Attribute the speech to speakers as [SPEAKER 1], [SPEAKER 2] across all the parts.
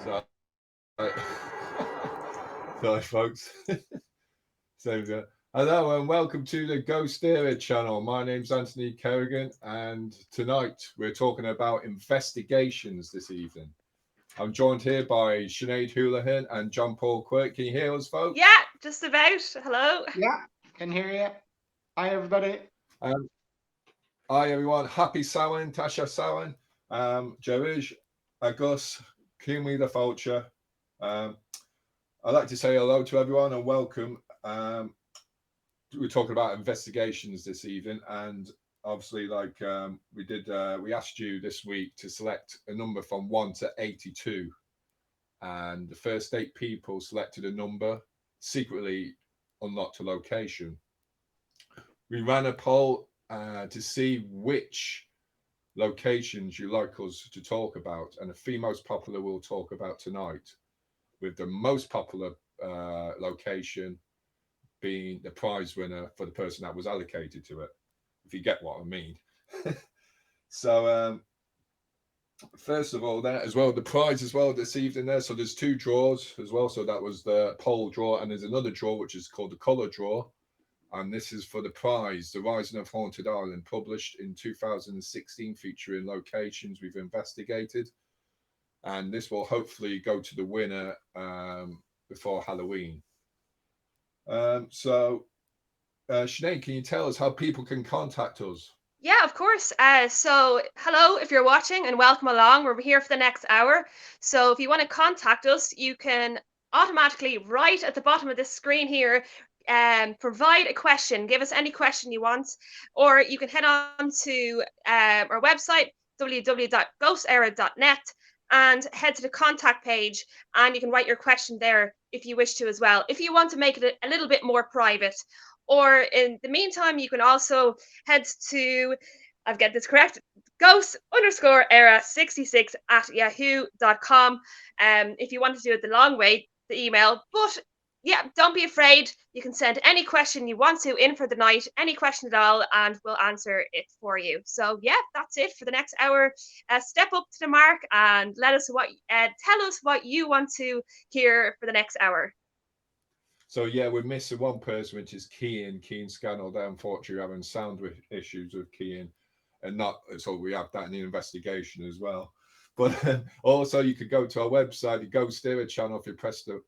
[SPEAKER 1] So, sorry, folks. So, hello and welcome to the GhostÉire Channel. My name's Anthony Kerrigan, and tonight we're talking about investigations this evening. I'm joined here by Sinead Houlihan and John Paul Quirk. Can you hear us, folks?
[SPEAKER 2] Yeah, just about. Hello.
[SPEAKER 3] Yeah, can hear you. Hi, everybody.
[SPEAKER 1] Hi, everyone. Happy Samhain, Tasha Samhain, Jerish, Agus, Kimi the Vulture. I'd like to say hello to everyone and welcome. We're talking about investigations this evening, and obviously, we asked you this week to select a number from 1 to 82, and the first 8 people selected a number, secretly unlocked a location. We ran a poll to see which locations you like us to talk about, and the 3 most popular we'll talk about tonight, with the most popular location being the prize winner for the person that was allocated to it, if you get what I mean. So first of all, that as well, the prize as well this evening there. So there's 2 draws as well. So that was the poll draw, and there's another draw which is called the colour draw, and this is for the prize, The Rising of Haunted Island, published in 2016, featuring locations we've investigated, and this will hopefully go to the winner before Halloween. So Sinead, can you tell us how people can contact us?
[SPEAKER 2] Yeah, of course. So hello if you're watching, and welcome along. We're here for the next hour. So if you want to contact us, you can automatically, right at the bottom of this screen here, provide a question. Give us any question you want, or you can head on to our website, www.ghostére.net, and head to the contact page, and you can write your question there if you wish to as well, if you want to make it a little bit more private. Or in the meantime, you can also head to, I've got this correct, ghost_era66 at yahoo.com. If you want to do it the long way, the email. But yeah, don't be afraid. You can send any question you want to in for the night, any question at all, and we'll answer it for you. So yeah, that's it for the next hour. Step up to the mark and tell us what you want to hear for the next hour.
[SPEAKER 1] So yeah, we're missing one person, which is Kean Scannell. They're unfortunately having sound issues with Kean, and not so we have that in the investigation as well. But also, you could go to our website, the GhostÉire Channel. If you press the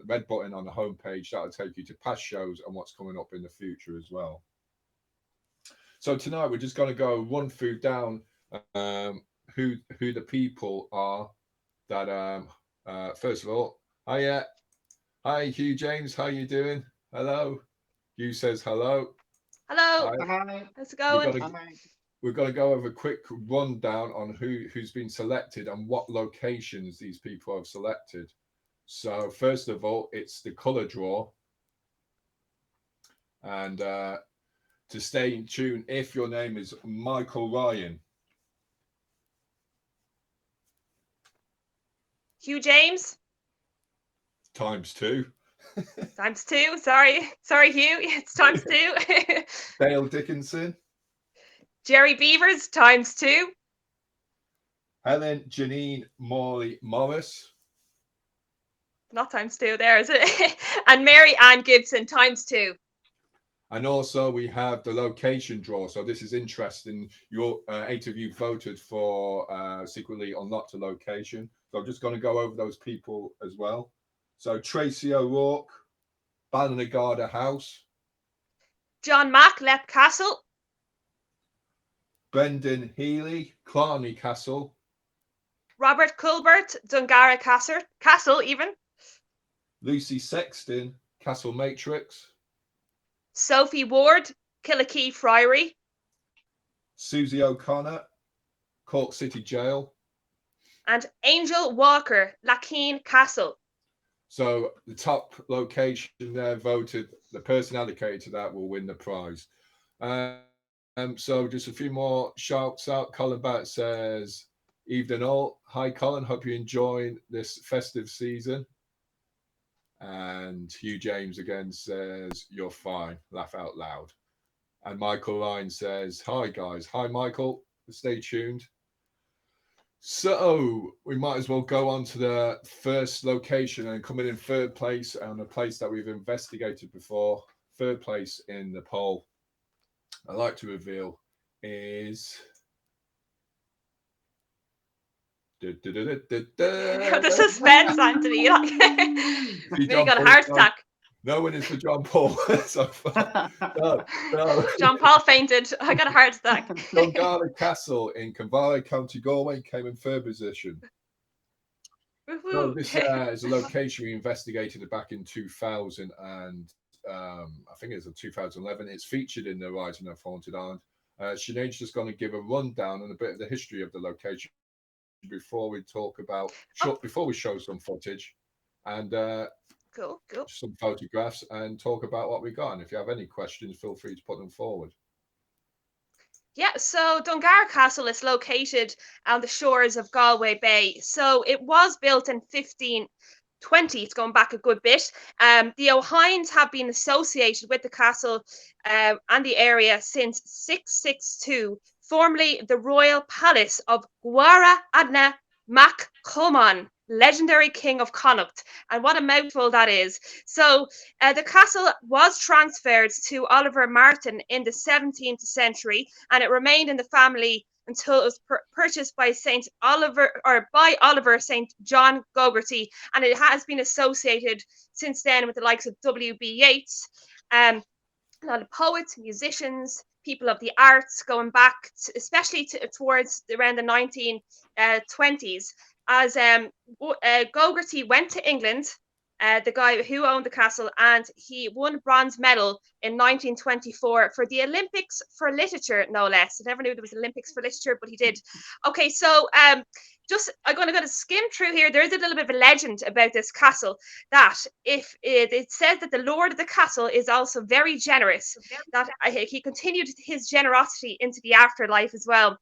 [SPEAKER 1] red button on the homepage, that'll take you to past shows and what's coming up in the future as well. So tonight we're just going to go run through down who the people are that first of all, hi Hugh James, how you doing? Hello. Hugh says hello.
[SPEAKER 2] Hello.
[SPEAKER 3] Hi.
[SPEAKER 2] How's it going?
[SPEAKER 1] We're going to go over a quick rundown on who's been selected and what locations these people have selected. So first of all, it's the colour draw. And to stay in tune, if your name is Michael Ryan.
[SPEAKER 2] Hugh James?
[SPEAKER 1] Times 2.
[SPEAKER 2] Times 2. Sorry, Hugh. It's times 2.
[SPEAKER 1] Dale Dickinson.
[SPEAKER 2] Jerry Beavers, times 2.
[SPEAKER 1] Helen Janine Morley Morris.
[SPEAKER 2] Not times 2 there, is it? And Mary Ann Gibson, times 2.
[SPEAKER 1] And also we have the location draw. So this is interesting. Your 8 of you voted for secretly unlocked a location. So I'm just going to go over those people as well. So Tracy O'Rourke, Ballinagarde House.
[SPEAKER 2] John Mack, Lep Castle.
[SPEAKER 1] Brendan Healy, Clonony Castle.
[SPEAKER 2] Robert Culbert, Dunguaire Castle even.
[SPEAKER 1] Lucy Sexton, Castle Matrix.
[SPEAKER 2] Sophie Ward, Kilcrea Friary.
[SPEAKER 1] Susie O'Connor, Cork City Jail.
[SPEAKER 2] And Angel Walker, Lackeen Castle.
[SPEAKER 1] So the top location there voted, the person allocated to that will win the prize. So just a few more shouts out. Colin Barrett says, evening all. Hi Colin, hope you're enjoying this festive season. And Hugh James again says, you're fine, laugh out loud. And Michael Ryan says, hi guys. Hi Michael, stay tuned. So we might as well go on to the first location, and coming in third place on a place that we've investigated before. Third place in the poll, I'd like to reveal is
[SPEAKER 2] The suspense, Anthony. Nearly got a heart attack.
[SPEAKER 1] No one is for John Paul so far. No.
[SPEAKER 2] John Paul fainted. I got a heart attack.
[SPEAKER 1] Dunguaire Castle in Convara, County Galway, came in third position. So this is a location we investigated back in 2000, and I think it's 2011. It's featured in the Rising of Haunted Island. Sinead's just going to give a rundown and a bit of the history of the location before we talk about before we show some footage and
[SPEAKER 2] cool.
[SPEAKER 1] some photographs and talk about what we got. And if you have any questions, feel free to put them forward.
[SPEAKER 2] Yeah, so Dunguaire Castle is located on the shores of Galway Bay. So it was built in 1520. It's going back a good bit. The O'Hines have been associated with the castle and the area since 662, formerly the Royal Palace of Gwara Adna Mac Coman, legendary king of Connacht. And what a mouthful that is. So the castle was transferred to Oliver Martin in the 17th century, and it remained in the family until it was purchased by Oliver St. John Gogarty, and it has been associated since then with the likes of W.B. Yeats, a lot of poets, musicians, people of the arts, going back especially towards around the 1920s, as Gogarty went to England, the guy who owned the castle, and he won a bronze medal in 1924 for the Olympics for literature, no less. I never knew there was Olympics for literature, but he did. Okay, so I'm going to skim through here. There is a little bit of a legend about this castle, that if it says that the lord of the castle is also very generous, that he continued his generosity into the afterlife as well.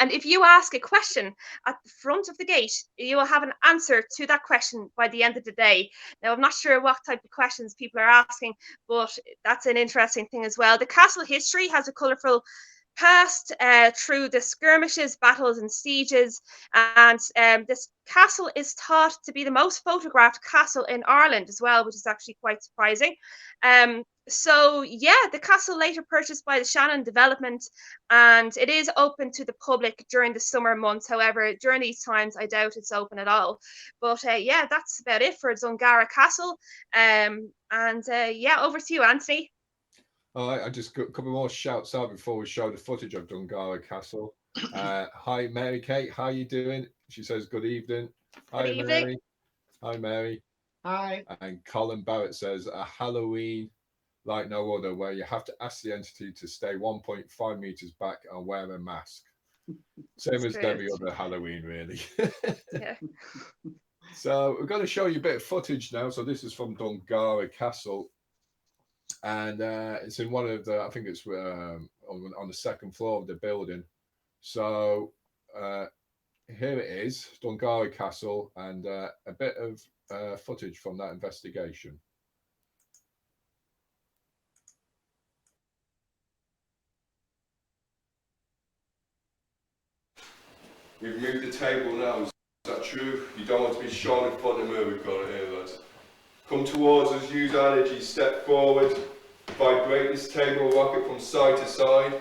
[SPEAKER 2] And if you ask a question at the front of the gate, you will have an answer to that question by the end of the day. Now, I'm not sure what type of questions people are asking, but that's an interesting thing as well. The castle history has a colourful past through the skirmishes, battles and sieges, and this castle is thought to be the most photographed castle in Ireland as well, which is actually quite surprising. So yeah, the castle later purchased by the Shannon Development, and it is open to the public during the summer months. However, during these times, I doubt it's open at all. But yeah, that's about it for Dunguaire Castle. Yeah, over to you, Anthony.
[SPEAKER 1] All right, I just got a couple more shouts out before we show the footage of Dunguaire Castle. Hi, Mary Kate. How you doing? She says good evening. Hi,
[SPEAKER 2] Good evening.
[SPEAKER 1] Mary. Hi, Mary.
[SPEAKER 3] Hi.
[SPEAKER 1] And Colin Barrett says a Halloween like no other, where you have to ask the entity to stay 1.5 meters back and wear a mask. Same as every other Halloween, really.
[SPEAKER 2] Yeah.
[SPEAKER 1] So we're going to show you a bit of footage now. So this is from Dunguaire Castle. And it's in one of the, I think it's on the second floor of the building. So here it is, Dunguaire Castle, and a bit of footage from that investigation. We've moved the table now. Is that true? You don't want to be shown in front of me. We've got it here, lads. Come towards us, use energy, step forward. Vibrate this table, rock it from side to side.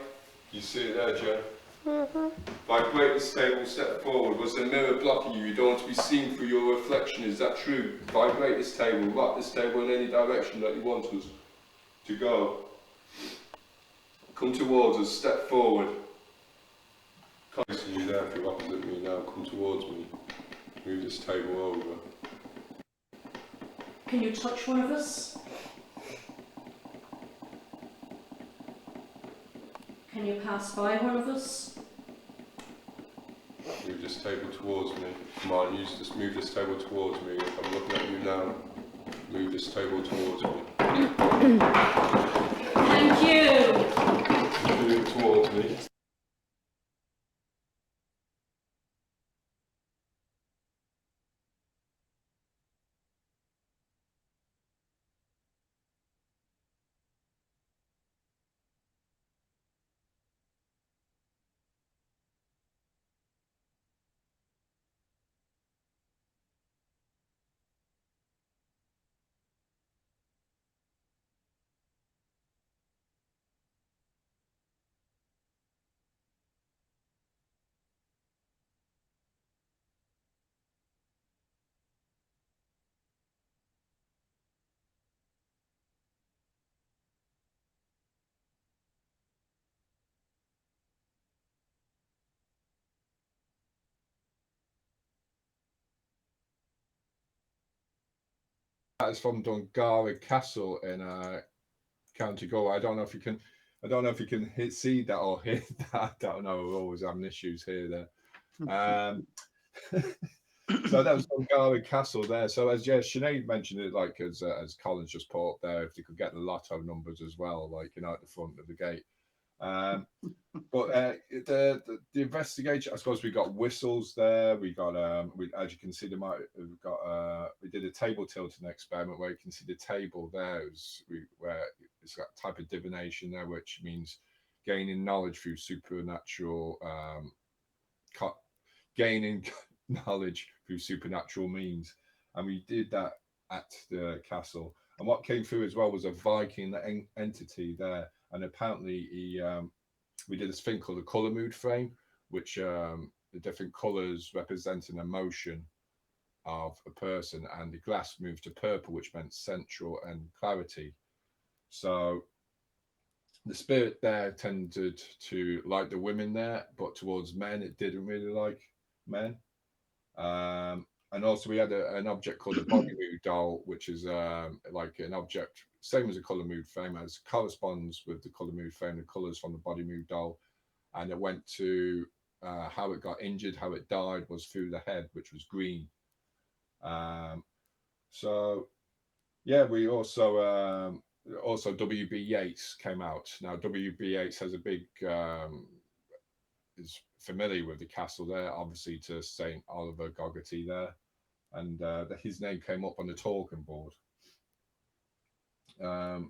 [SPEAKER 1] You see it there, Jen? Mm-hmm. Vibrate this table, step forward. Was the mirror blocking you? You don't want to be seen through your reflection. Is that true? Vibrate this table, rock this table in any direction that you want us to go. Come towards us, step forward. Can't see you there if you're opposite me now. Come towards me. Move this table over.
[SPEAKER 4] Can you touch one of us? Can you pass by one of us?
[SPEAKER 1] Move this table towards me. Come on, move this table towards me. If I'm looking at you now, move this table towards me.
[SPEAKER 4] Thank you.
[SPEAKER 1] Move it towards me. is from Dunguaire Castle in County Galway. I don't know if you can see that or hear that. I don't know. We're always having issues here there. So that was Dunguaire Castle there. So as Sinead mentioned it, like as Colin's just put up there, if they could get the lotto numbers as well, like at the front of the gate. But the investigation, I suppose we got whistles there. We got as you can see, we did a table tilting experiment where you can see the table there where it's got a type of divination there, which means gaining knowledge through supernatural means, and we did that at the castle. And what came through as well was a Viking entity there, and apparently we did this thing called a color mood frame, which the different colors represent an emotion of a person, and the glass moved to purple, which meant central and clarity. So the spirit there tended to like the women there, but towards men it didn't really like men. And also we had an object called a body mood doll, which is like an object same as a color mood frame, as corresponds with the color mood frame, the colors from the body mood doll, and it went to how it got injured, how it died was through the head, which was green. So yeah, we also W.B. Yeats came out. Now W.B. Yeats has a big is familiar with the castle there, obviously, to St. Oliver Gogarty there, and his name came up on the talking board. As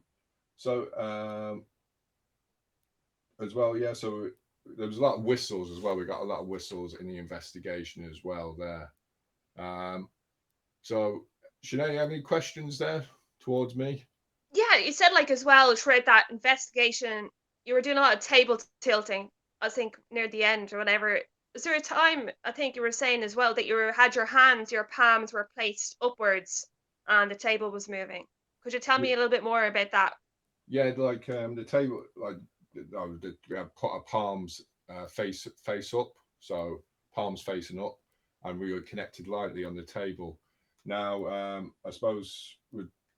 [SPEAKER 1] well, yeah, so there was a lot of whistles as well. We got a lot of whistles in the investigation as well there. So Sinead, you have any questions there towards me?
[SPEAKER 2] Yeah, you said like as well throughout that investigation you were doing a lot of table tilting, I think near the end or whatever. Is there a time, I think you were saying as well, that had your palms were placed upwards and the table was moving? Could you tell me a little bit more about that?
[SPEAKER 1] Yeah, like the table, like we had put our palms face up, so palms facing up, and we were connected lightly on the table. Now, I suppose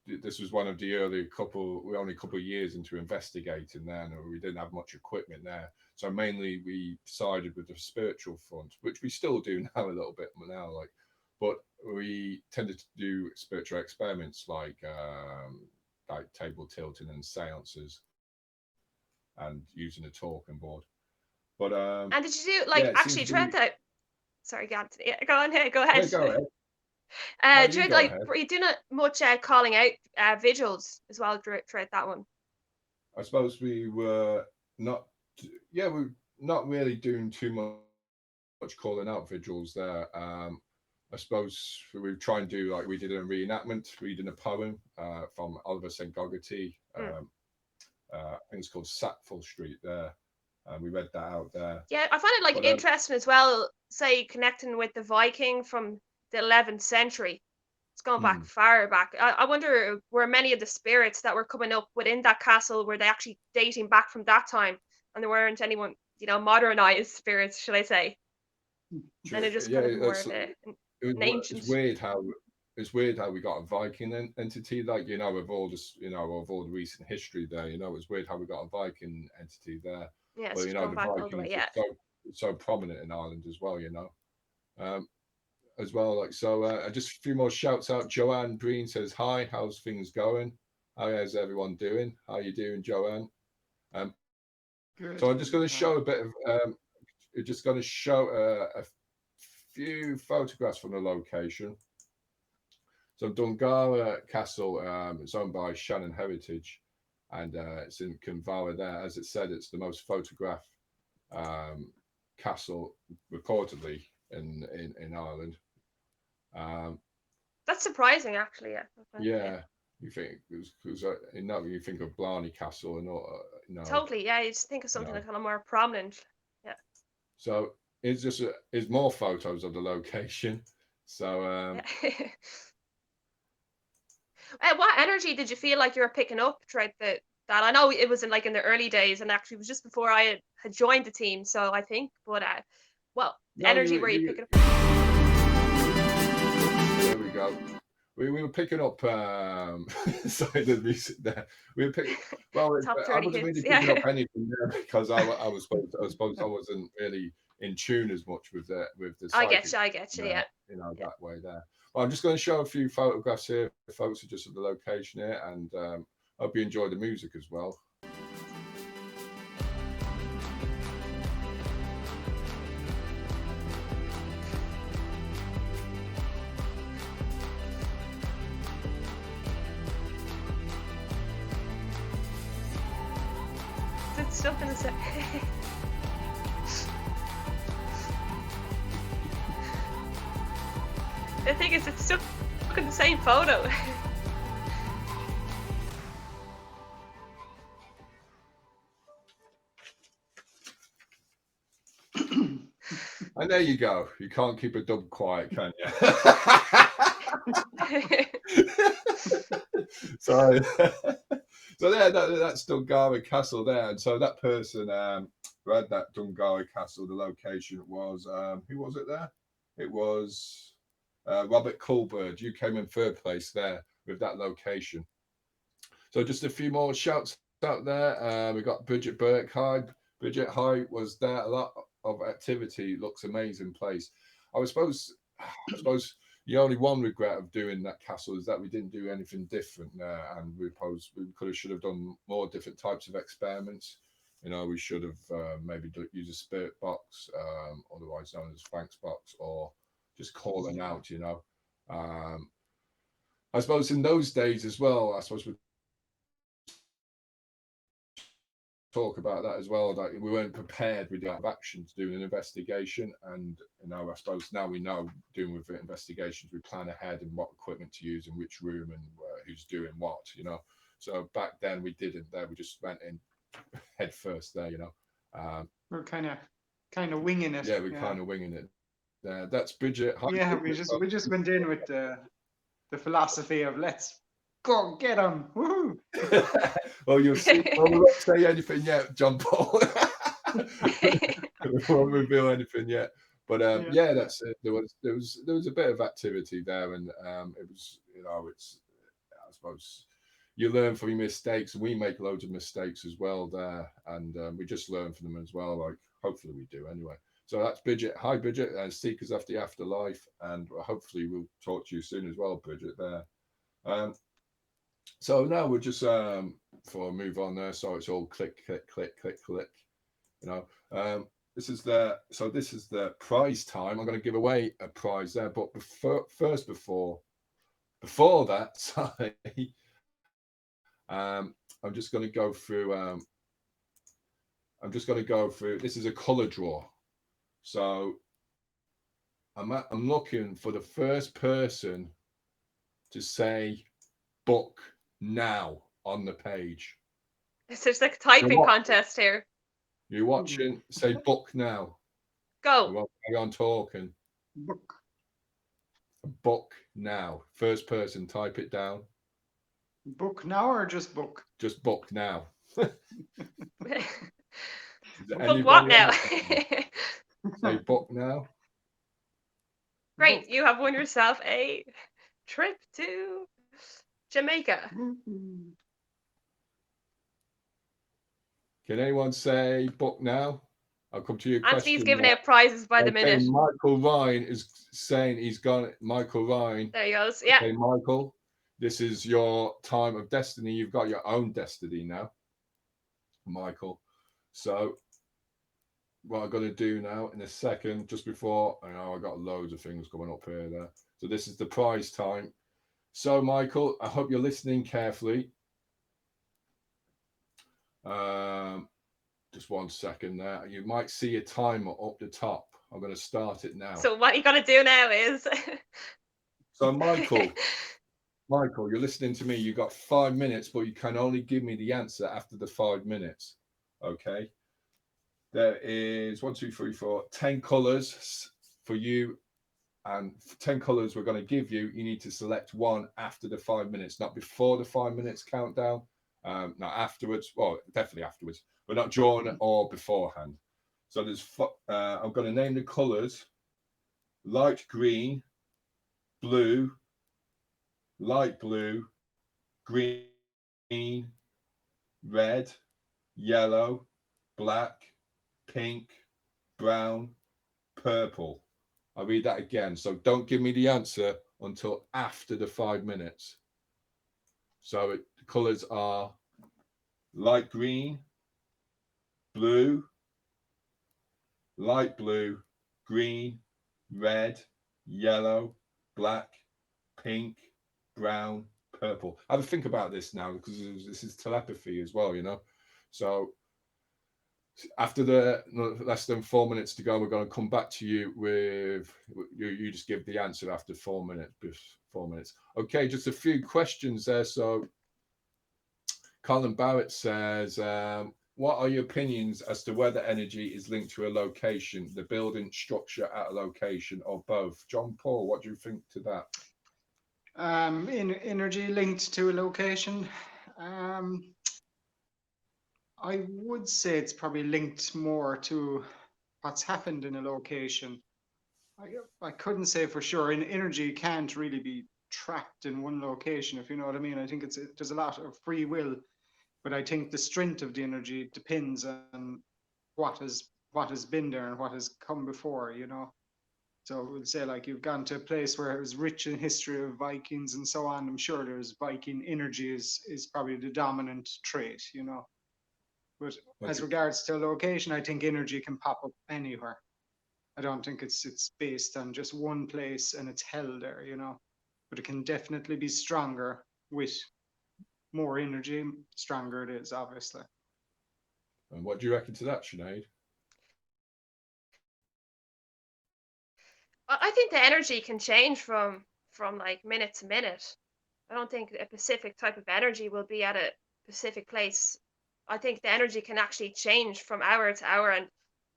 [SPEAKER 1] this was one of the we're only a couple of years into investigating there, and we didn't have much equipment there. So mainly we sided with the spiritual front, which we still do now a little bit now, but we tended to do spiritual experiments like table tilting and seances and using a talking board. But
[SPEAKER 2] and did you do actually trying to? Sorry, go on ahead. Go ahead.
[SPEAKER 1] Yeah, go ahead.
[SPEAKER 2] Were you doing much calling out vigils as well throughout that one?
[SPEAKER 1] I suppose we were not. Yeah, we're not really doing too much calling out vigils there. I suppose we would try and do we did a reenactment, reading a poem from Oliver St. Gogarty. I think it's called Sackville Street there. We read that out there.
[SPEAKER 2] Yeah, I find it interesting as well, say connecting with the Viking from the 11th century. It's going back far back. I wonder, were many of the spirits that were coming up within that castle, were they actually dating back from that time? And there weren't anyone, modernized spirits, should I say?
[SPEAKER 1] Sure.
[SPEAKER 2] And it just kind of more of an ancient.
[SPEAKER 1] It's weird how we got a Viking entity, with all this, of all the recent history there. It's weird how we got a Viking entity there.
[SPEAKER 2] Yeah,
[SPEAKER 1] but
[SPEAKER 2] the Vikings
[SPEAKER 1] are so prominent in Ireland as well. As well, just a few more shouts out. Joanne Breen says hi. How's things going? How's everyone doing? How are you doing, Joanne?
[SPEAKER 3] Good.
[SPEAKER 1] So I'm just going to show a bit of. Just going to show a few photographs from the location. So Dunguaire Castle, it's owned by Shannon Heritage, and it's in Kinvara there. As it said, it's the most photographed castle reportedly in Ireland.
[SPEAKER 2] That's surprising, actually.
[SPEAKER 1] Yeah, you think you think of Blarney Castle and all.
[SPEAKER 2] Totally, yeah. You just think of something kind of more prominent. Yeah.
[SPEAKER 1] So it's more photos of the location. So.
[SPEAKER 2] What energy did you feel like you were picking up throughout that? I know it was in the early days, and actually it was just before I had joined the team. So I think, but energy were you picking up?
[SPEAKER 1] There we go. we were picking up sorry, the music there. We were picking
[SPEAKER 2] Top
[SPEAKER 1] I
[SPEAKER 2] 30
[SPEAKER 1] wasn't really
[SPEAKER 2] hits.
[SPEAKER 1] picking
[SPEAKER 2] Yeah.
[SPEAKER 1] up anything there because I suppose I wasn't really in tune as much with the
[SPEAKER 2] I
[SPEAKER 1] psychic,
[SPEAKER 2] get you. Yeah.
[SPEAKER 1] you know, that way there. Well, I'm just going to show a few photographs here. Folks are just at the location here, and hope you enjoy the music as well.
[SPEAKER 2] It's stuck in the same. The thing is, it's stuck in the same photo.
[SPEAKER 1] And there you go. You can't keep a dub quiet, can you? So there, that's Dunguaire Castle there. And so that person who had that Dunguaire Castle, the location was, who was it there? It was Robert Culbird. You came in third place there with that location. So just a few more shouts out there. We got Bridget Burkhyde. Bridget Hyde was there. A lot of activity. Looks amazing place. I suppose the only one regret of doing that castle is that we didn't do anything different there, and we should have done more different types of experiments. You know, we should have maybe used a spirit box, otherwise known as Frank's box, or just calling out. You know, I suppose in those days as well. I suppose we talk about that as well. That we weren't prepared with the action to do an investigation, and you know, I suppose now we know doing with investigations, we plan ahead and what equipment to use in which room and who's doing what. You know, so back then we didn't. There, we just went in head first. There, you know,
[SPEAKER 3] We're kind of winging it.
[SPEAKER 1] Yeah, we're kind of winging it. That's Bridget.
[SPEAKER 3] Yeah, we just went in with the philosophy of let's go get them. Woohoo!
[SPEAKER 1] Well, you'll see. Well, we won't say anything yet, John Paul. We won't reveal anything yet. But yeah, that's it. There was a bit of activity there, and it was, you know, it's, I suppose you learn from your mistakes. We make loads of mistakes as well there, and we just learn from them as well. Like hopefully we do anyway. So that's Bridget. Hi, Bridget. Seekers of the Afterlife, and hopefully we'll talk to you soon as well, Bridget. There. So now we're just before I move on there. So it's all click, click, click, click, click. You know, this is the prize time. I'm going to give away a prize there, but before that, sorry, I'm just going to go through. This is a colour draw. So I'm looking for the first person to say book now on the page.
[SPEAKER 2] It's like a typing contest here.
[SPEAKER 1] You're watching, say book now.
[SPEAKER 2] Go.
[SPEAKER 1] You won't carry on talking. Book now. First person, type it down.
[SPEAKER 3] Book now or just book?
[SPEAKER 1] Just book now.
[SPEAKER 2] Book what now?
[SPEAKER 1] Say book now.
[SPEAKER 2] Great, book. You have won yourself a trip to Jamaica.
[SPEAKER 1] Can anyone say book now? I'll come to your question.
[SPEAKER 2] Anthony's giving out prizes by the minute.
[SPEAKER 1] Michael Ryan is saying he's gone. Michael Ryan.
[SPEAKER 2] There he goes. Yeah.
[SPEAKER 1] Okay, Michael, this is your time of destiny. You've got your own destiny now, Michael. So what I'm going to do now in a second, just before, I know I got loads of things coming up here there. So this is the prize time. So Michael, I hope you're listening carefully. Just 1 second there. You might see a timer up the top. I'm going to start it now.
[SPEAKER 2] So what you got to do now is...
[SPEAKER 1] So Michael, you're listening to me. You got 5 minutes, but you can only give me the answer after the 5 minutes. Okay. There is 1, 2, 3, 4, 10 colours for you. And 10 colours we're going to give you. You need to select one after the 5 minutes, not before the 5 minutes countdown. Not afterwards. Well, definitely afterwards, but not during or beforehand. So there's, I'm going to name the colours: light green, blue, light blue, green, red, yellow, black, pink, brown, purple. I'll read that again. So don't give me the answer until after the 5 minutes. So the colours are light green, blue, light blue, green, red, yellow, black, pink, brown, purple. Have a think about this now, because this is telepathy as well, you know. So after the less than 4 minutes to go, we're going to come back to you with you just give the answer after 4 minutes. 4 minutes. Okay, just a few questions there. So Colin Barrett says, what are your opinions as to whether energy is linked to a location, the building structure at a location, or both? John Paul, what do you think to that?
[SPEAKER 3] Energy linked to a location. I would say it's probably linked more to what's happened in a location. I couldn't say for sure. Energy can't really be trapped in one location, if you know what I mean. I think there's a lot of free will, but I think the strength of the energy depends on what has been there and what has come before, you know. So I would say, like, you've gone to a place where it was rich in history of Vikings and so on. I'm sure there's Viking energy is probably the dominant trait, you know. But as regards to a location, I think energy can pop up anywhere. I don't think it's based on just one place and it's held there, you know. But it can definitely be stronger with more energy. Stronger it is, obviously.
[SPEAKER 1] And what do you reckon to that, Sinead?
[SPEAKER 2] I think the energy can change from like minute to minute. I don't think a specific type of energy will be at a specific place. I think the energy can actually change from hour to hour, and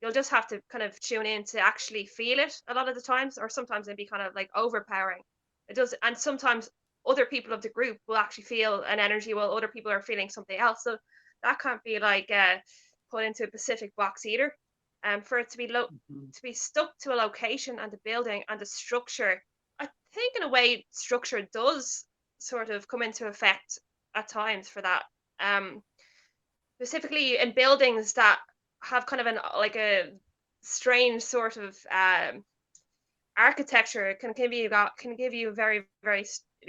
[SPEAKER 2] you'll just have to kind of tune in to actually feel it a lot of the times, or sometimes it'd be kind of like overpowering. It does, and sometimes other people of the group will actually feel an energy while other people are feeling something else. So that can't be like put into a specific box either. For it to be to be stuck to a location and the building and the structure, I think in a way structure does sort of come into effect at times for that. Specifically in buildings that have kind of like a strange sort of architecture, can give you a very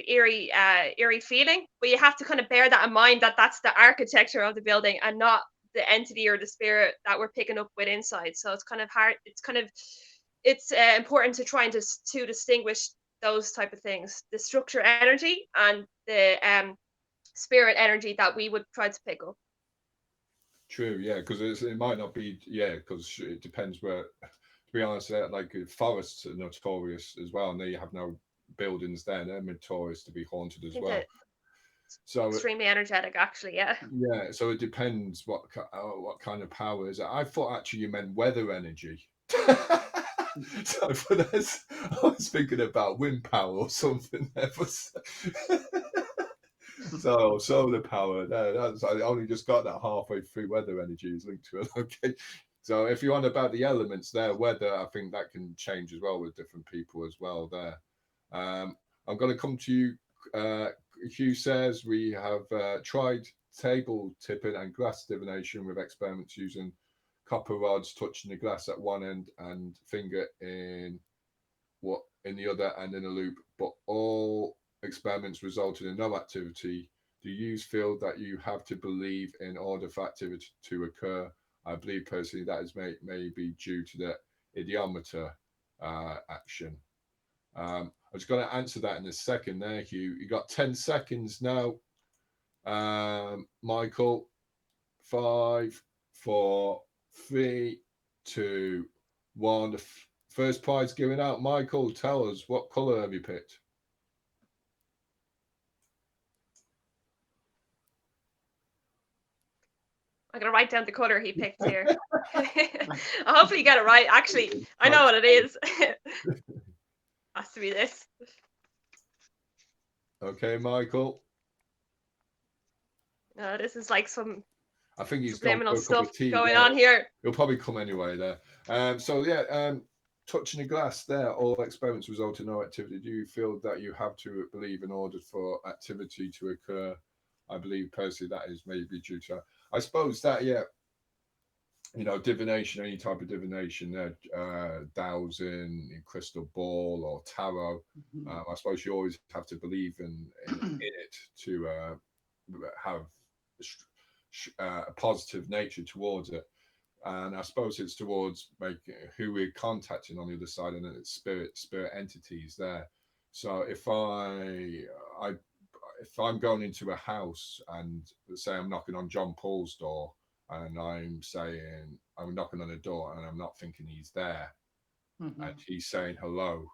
[SPEAKER 2] eerie feeling, but you have to kind of bear that in mind, that that's the architecture of the building and not the entity or the spirit that we're picking up with inside. So it's kind of hard. It's important to try and to distinguish those type of things, the structure energy and the spirit energy that we would try to pick up.
[SPEAKER 1] True, yeah, because it might not be, yeah, because it depends where. To be honest, like forests are notorious as well, and they have no buildings there, and they're notorious to be haunted as well. So
[SPEAKER 2] extremely energetic, actually, yeah.
[SPEAKER 1] Yeah, so it depends what kind of power is it. I thought actually you meant weather energy. So for this, I was thinking about wind power or something there. So solar power. No, I only just got that halfway through. Weather energy is linked to it. Okay. So if you're on about the elements there, weather, I think that can change as well with different people as well there. I'm going to come to you. Hugh says we have tried table tipping and glass divination with experiments using copper rods touching the glass at one end and finger in the other and in a loop, but all experiments resulted in no activity. Do you feel that you have to believe in order for activity to occur? I believe personally that is maybe due to the idiometer action. I'm just going to answer that in a second there, Hugh. You got 10 seconds now. Michael, 5, 4, 3, 2, 1. The first prize given out. Michael, tell us, what colour have you picked?
[SPEAKER 2] I'm going to write down the colour he picked here. I'll hopefully get it right. Actually, I know what it is. Has to be this.
[SPEAKER 1] Okay, Michael.
[SPEAKER 2] This is like some
[SPEAKER 1] I think he's
[SPEAKER 2] subliminal
[SPEAKER 1] got a cup
[SPEAKER 2] stuff
[SPEAKER 1] of tea
[SPEAKER 2] going
[SPEAKER 1] there.
[SPEAKER 2] on here.
[SPEAKER 1] He'll probably come anyway there. So yeah, touching the glass there, all experiments result in no activity. Do you feel that you have to believe in order for activity to occur? I believe personally that is maybe due to, I suppose that, yeah, you know, divination, any type of divination, dowsing, crystal ball or tarot. I suppose you always have to believe in it to have a positive nature towards it. And I suppose it's towards making who we're contacting on the other side, and then it's spirit entities there. So if I'm going into a house and say I'm knocking on John Paul's door, and I'm knocking on the door and I'm not thinking he's there, and he's saying hello,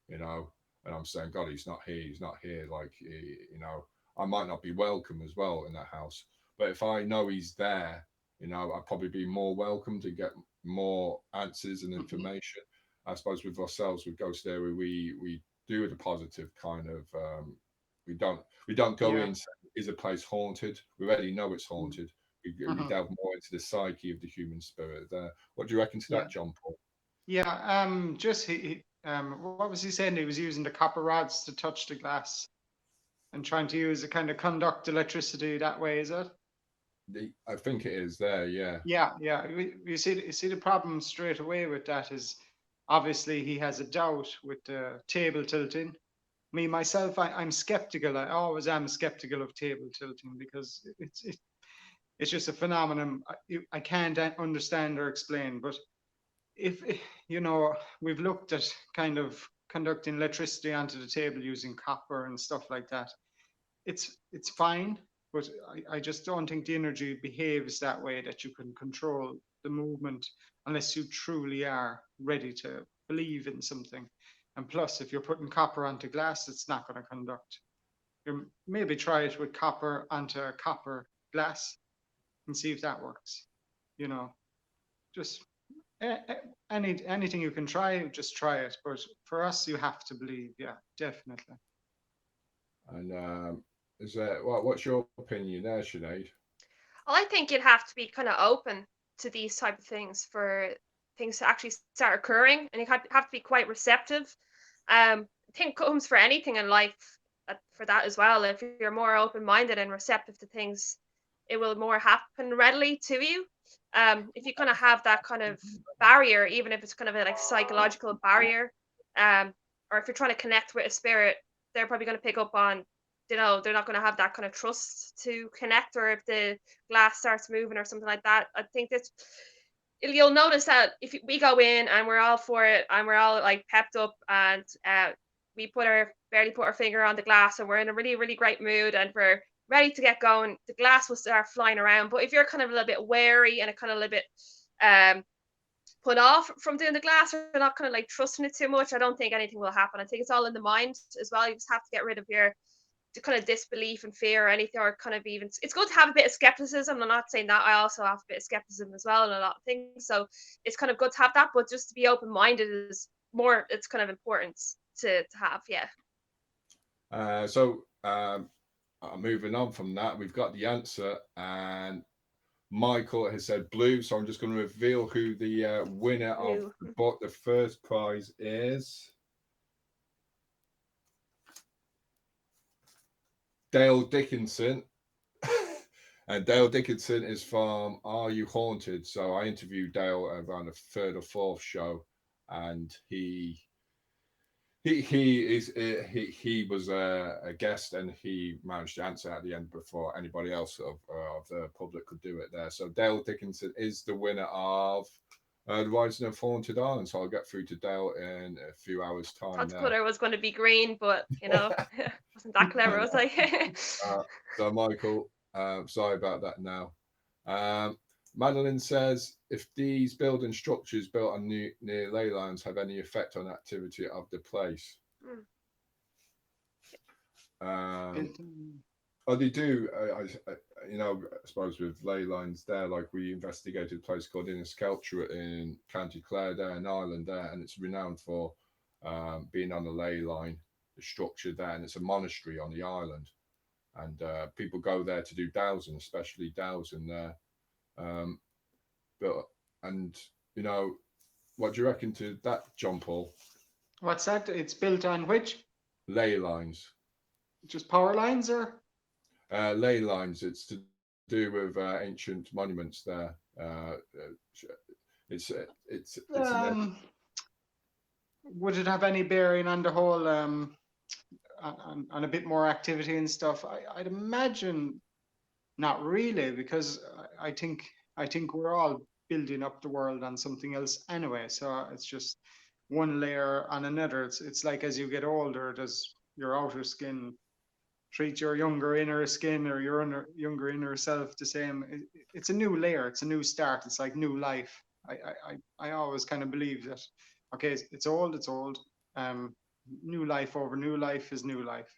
[SPEAKER 1] you know, and I'm saying, God, he's not here. Like, you know, I might not be welcome as well in that house. But if I know he's there, you know, I'd probably be more welcome to get more answers and information. I suppose with ourselves, with GhostÉire, we do the positive kind of, we don't go in saying, is a place haunted? We already know it's haunted. We delve more into the psyche of the human spirit there. What do you reckon to that, John Paul?
[SPEAKER 3] Yeah, just what was he saying? He was using the copper rods to touch the glass and trying to use a kind of conduct electricity that way, is it?
[SPEAKER 1] I think it is there, yeah.
[SPEAKER 3] Yeah. You see the problem straight away with that is obviously he has a doubt with the table tilting. Me myself, I'm skeptical. I always am skeptical of table tilting because it's just a phenomenon I can't understand or explain. But if you know, we've looked at kind of conducting electricity onto the table using copper and stuff like that. It's fine, but I just don't think the energy behaves that way that you can control the movement unless you truly are ready to believe in something. And plus, if you're putting copper onto glass, it's not going to conduct. You maybe try it with copper onto copper glass and see if that works. You know, just anything you can try, just try it. But for us, you have to believe. Yeah, definitely.
[SPEAKER 1] And is that what's your opinion there, Sinead?
[SPEAKER 2] Well, I think you'd have to be kind of open to these type of things for things to actually start occurring, and you have to be quite receptive. I think comes for anything in life for that as well. If you're more open-minded and receptive to things, it will more happen readily to you. If you kind of have that kind of barrier, even if it's kind of a like psychological barrier, or if you're trying to connect with a spirit, they're probably going to pick up on, you know, they're not going to have that kind of trust to connect, or if the glass starts moving or something like that. I think that you'll notice that if we go in and we're all for it and we're all like pepped up and we barely put our finger on the glass and we're in a really, really great mood and we're ready to get going, the glass will start flying around. But if you're kind of a little bit wary and a kind of a little bit put off from doing the glass, or not kind of like trusting it too much, I don't think anything will happen. I think it's all in the mind as well. You just have to get rid of your kind of disbelief and fear or anything, or kind of even, it's good to have a bit of skepticism. I'm not saying that, I also have a bit of skepticism as well in a lot of things, so it's kind of good to have that, but just to be open-minded is more, it's kind of important to have.
[SPEAKER 1] So moving on from that, we've got the answer, and Michael has said blue, so I'm just going to reveal who the winner of the book, the first prize, is. Dale Dickinson. And Dale Dickinson is from Are You Haunted? So I interviewed Dale around the third or fourth show, and he was a guest, and he managed to answer at the end before anybody else of the public could do it there. So Dale Dickinson is the winner of the Rising of Haunted Island. So I'll get through to Dale in a few hours' time.
[SPEAKER 2] That colour was going to be green, but you know, wasn't that clever, was I?
[SPEAKER 1] So Michael, sorry about that now. Madelyn says, if these building structures built on near ley lines have any effect on activity of the place. Oh, they do. You know, I suppose with ley lines there, like we investigated a place called Kilcrea in County Clare there in Ireland there, and it's renowned for being on the ley line, the structure there, and it's a monastery on the island. And people go there to do dowsing, especially dowsing there. And you know, What do you reckon to that, John Paul?
[SPEAKER 3] What's that? It's built on which?
[SPEAKER 1] Ley lines.
[SPEAKER 3] Just power lines, or?
[SPEAKER 1] Ley lines. It's to do with ancient monuments there. It's
[SPEAKER 3] Would it have any bearing on the whole on a bit more activity and stuff? I'd imagine not really, because I think we're all building up the world on something else anyway. So it's just one layer on another. It's like as you get older, does your outer skin treat your younger inner skin or your younger inner self the same? It's a new layer. It's a new start. It's like new life. I always kind of believe that. Okay, it's old. It's old. New life over new life is new life.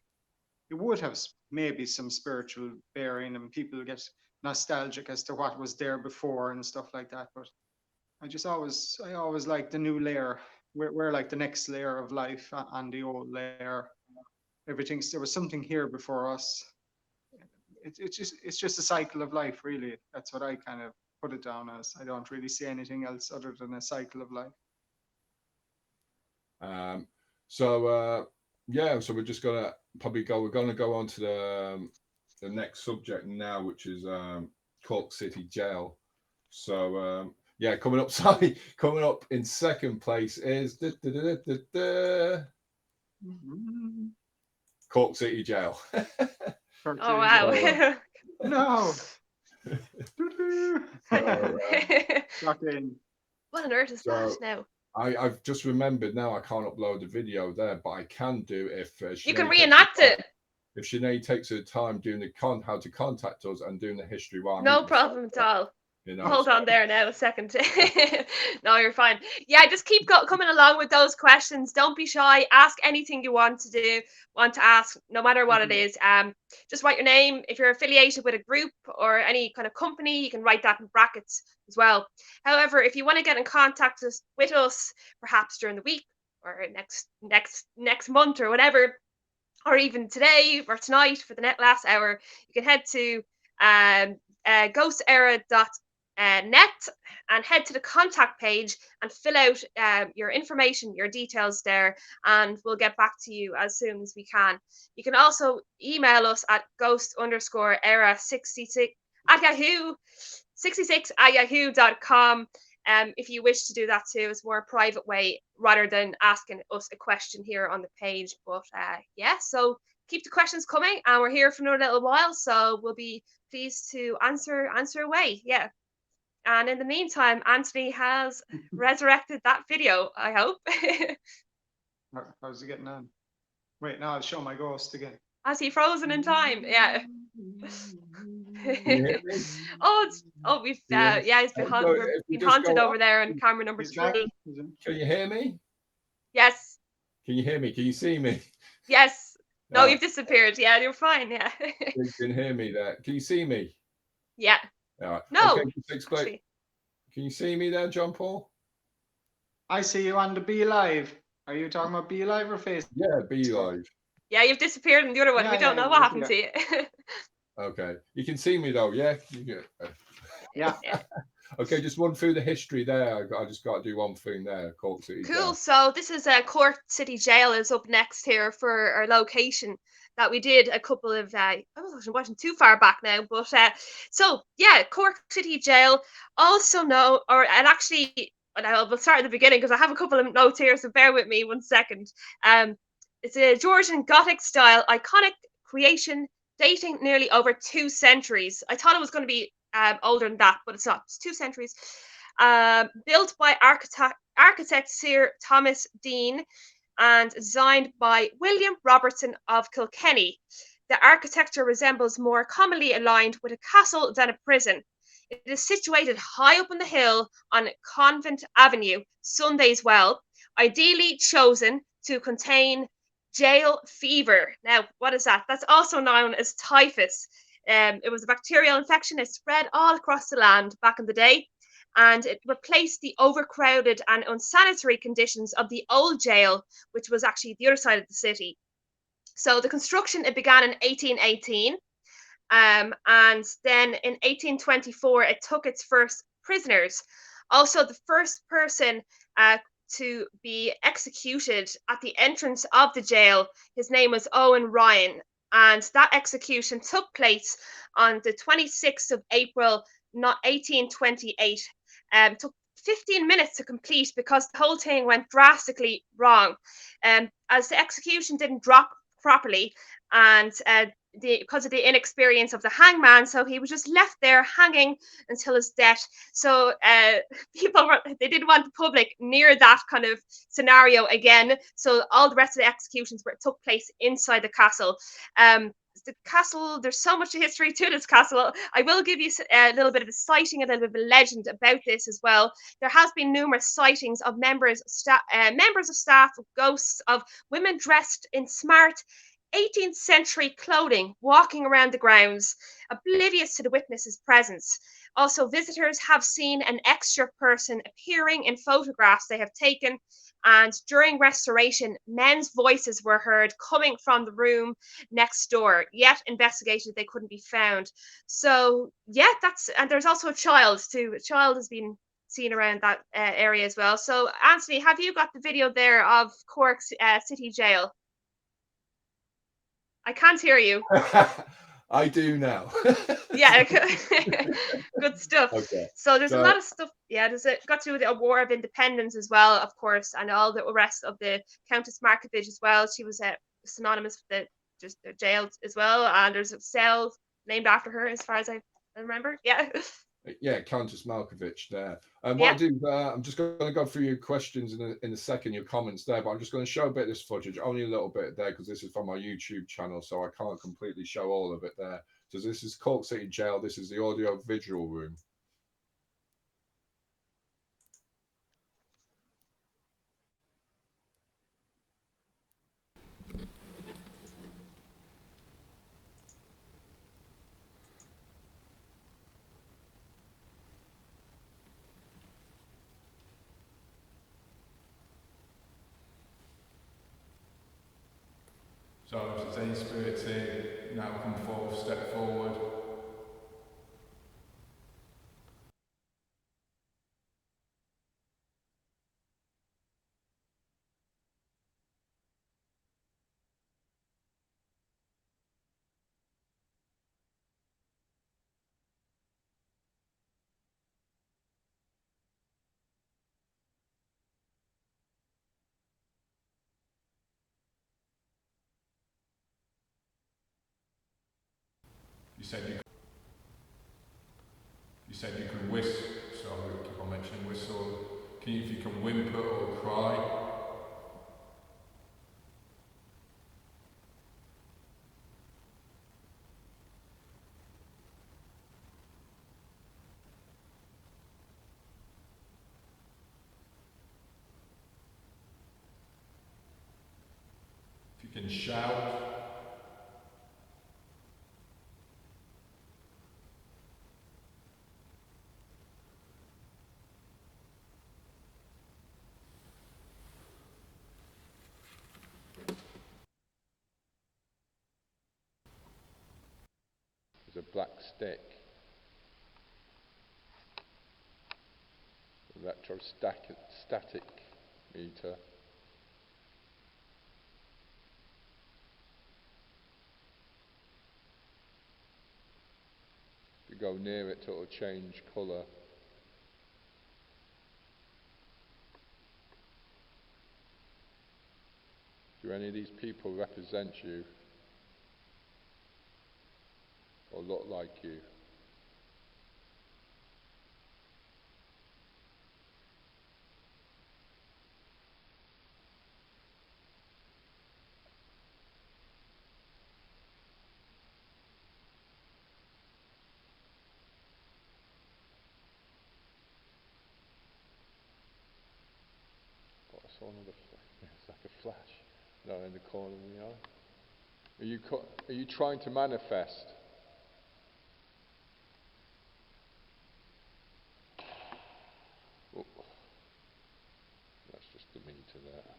[SPEAKER 3] It would have maybe some spiritual bearing, and people get nostalgic as to what was there before and stuff like that. But I always like the new layer. We're like the next layer of life on the old layer. There was something here before us. It's just a cycle of life, really. That's what I kind of put it down as. I don't really see anything else other than a cycle of life.
[SPEAKER 1] So we're just gonna we're gonna go on to the next subject now, which is Cork City Jail. So coming up in second place is Cork City Jail.
[SPEAKER 2] Oh wow.
[SPEAKER 3] No.
[SPEAKER 2] What on earth is that now?
[SPEAKER 1] I've just remembered now I can't upload the video there, but I can do if
[SPEAKER 2] you can reenact it.
[SPEAKER 1] If Sinead takes her time doing how to contact us and doing the history while
[SPEAKER 2] no problem at all. Hold on there now a second. No, you're fine. Yeah, just keep coming along with those questions. Don't be shy. Ask anything you want to ask, no matter what it is. Just write your name. If you're affiliated with a group or any kind of company, you can write that in brackets as well. However, if you want to get in contact with us, perhaps during the week or next month or whatever, or even today or tonight for the last hour, you can head to GhostÉire.net and head to the contact page and fill out your information, your details there, and we'll get back to you as soon as we can. You can also email us at ghost_era66 at yahoo.com if you wish to do that too. It's more a private way rather than asking us a question here on the page. But so keep the questions coming, and we're here for another little while, so we'll be pleased to answer away. Yeah. And in the meantime, Anthony has resurrected that video, I hope.
[SPEAKER 3] How's he getting on? Wait, now I'll show my ghost again.
[SPEAKER 2] Has he frozen in time? Yeah. We've he's been haunted over there on camera number 3.
[SPEAKER 1] Can you hear me?
[SPEAKER 2] Yes.
[SPEAKER 1] Can you hear me? Can you see me?
[SPEAKER 2] Yes. No, you've disappeared. Yeah, you're fine. Yeah.
[SPEAKER 1] You can hear me there. Can you see me?
[SPEAKER 2] Yeah.
[SPEAKER 1] All right.
[SPEAKER 2] No.
[SPEAKER 1] Okay, explain. Can you see me there, John Paul?
[SPEAKER 3] I see you on the Be Live. Are you talking about Be Live or Facebook?
[SPEAKER 1] Yeah, Be Live.
[SPEAKER 2] Yeah, you've disappeared in the other one. We don't know what happened to you.
[SPEAKER 1] Okay. You can see me though, yeah?
[SPEAKER 3] Yeah.
[SPEAKER 1] Okay, just run through the history there. I just got to do one thing there. Cork City
[SPEAKER 2] Cool.
[SPEAKER 1] Jail.
[SPEAKER 2] So this is Cork City Jail is up next here for our location that we did a couple of I wasn't too far back now, but Cork City Jail, also know, we'll start at the beginning because I have a couple of notes here, so bear with me 1 second. It's a Georgian Gothic style iconic creation dating nearly over 2 centuries. I thought it was going to be older than that, but it's not. It's 2 centuries. Built by architect Sir Thomas Dean and designed by William Robertson of Kilkenny. The architecture resembles more commonly aligned with a castle than a prison. It is situated high up on the hill on Convent Avenue, Sunday's Well, ideally chosen to contain jail fever. Now, what is that? That's also known as typhus. It was a bacterial infection. It spread all across the land back in the day, and it replaced the overcrowded and unsanitary conditions of the old jail, which was actually the other side of the city. So the construction, it began in 1818, and then in 1824, it took its first prisoners. Also, the first person to be executed at the entrance of the jail. His name was Owen Ryan, and that execution took place on the 26th of April, 1828. Took 15 minutes to complete because the whole thing went drastically wrong. As the execution didn't drop properly, and because of the inexperience of the hangman, so he was just left there hanging until his death. So they didn't want the public near that kind of scenario again. So all the rest of the executions took place inside the castle. The castle, there's so much history to this castle. I will give you a little bit of a sighting, a little bit of a legend about this as well. There has been numerous sightings of members of staff, of ghosts, of women dressed in smart 18th century clothing walking around the grounds, oblivious to the witness's presence. Also, visitors have seen an extra person appearing in photographs they have taken, and during restoration, men's voices were heard coming from the room next door. Yet investigated, they couldn't be found. So yeah, and there's also a child too. A child has been seen around that area as well. So Anthony, have you got the video there of Cork City Jail? I can't hear you.
[SPEAKER 1] I do now.
[SPEAKER 2] Yeah, good stuff.
[SPEAKER 1] Okay.
[SPEAKER 2] So there's a lot of stuff. Yeah, got to do with the War of Independence as well, of course, and all the rest of the Countess Markievicz as well. She was synonymous with the jail as well, and there's a cell named after her, as far as I remember. Yeah.
[SPEAKER 1] Yeah, Countess Markievicz there. And
[SPEAKER 2] Yeah.
[SPEAKER 1] what I do, I'm just going to go through your questions in a second, your comments there, but I'm just going to show a bit of this footage, only a little bit there, because this is from my YouTube channel, so I can't completely show all of it there. So this is Cork City Jail. This is the audio visual room.
[SPEAKER 5] So if there's any spirits here, now come forward, step forward. You said you could whistle, so I keep on mentioning whistle. If you can whimper or cry. If you can shout. A black stick, electrostatic meter. If you go near it, it'll change colour. Do any of these people represent you? Or look like you? Oh, I saw another it's like a flash. No, in the corner of the eye. Are you trying to manifest? Oh, that's just the meter there.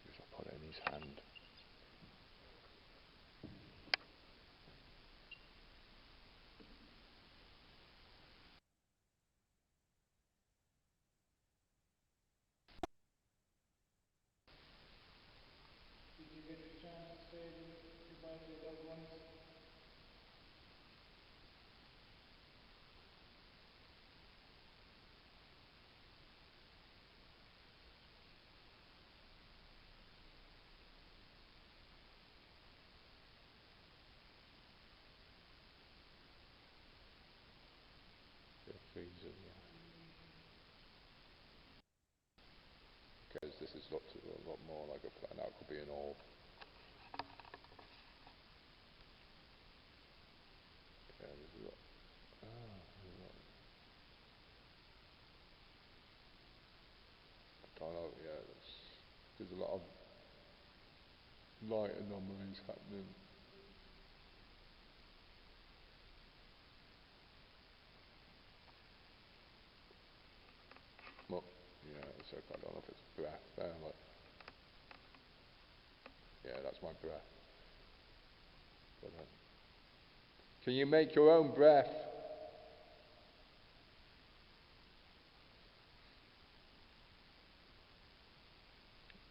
[SPEAKER 5] If I put it in his hand. Because this is looked a lot more like a plan. That could be an orb. Yeah, there's a lot. I don't know. Yeah, there's a lot of light anomalies happening. Well, yeah, so I don't know if it's breath there, like, yeah, that's my breath. But, can you make your own breath?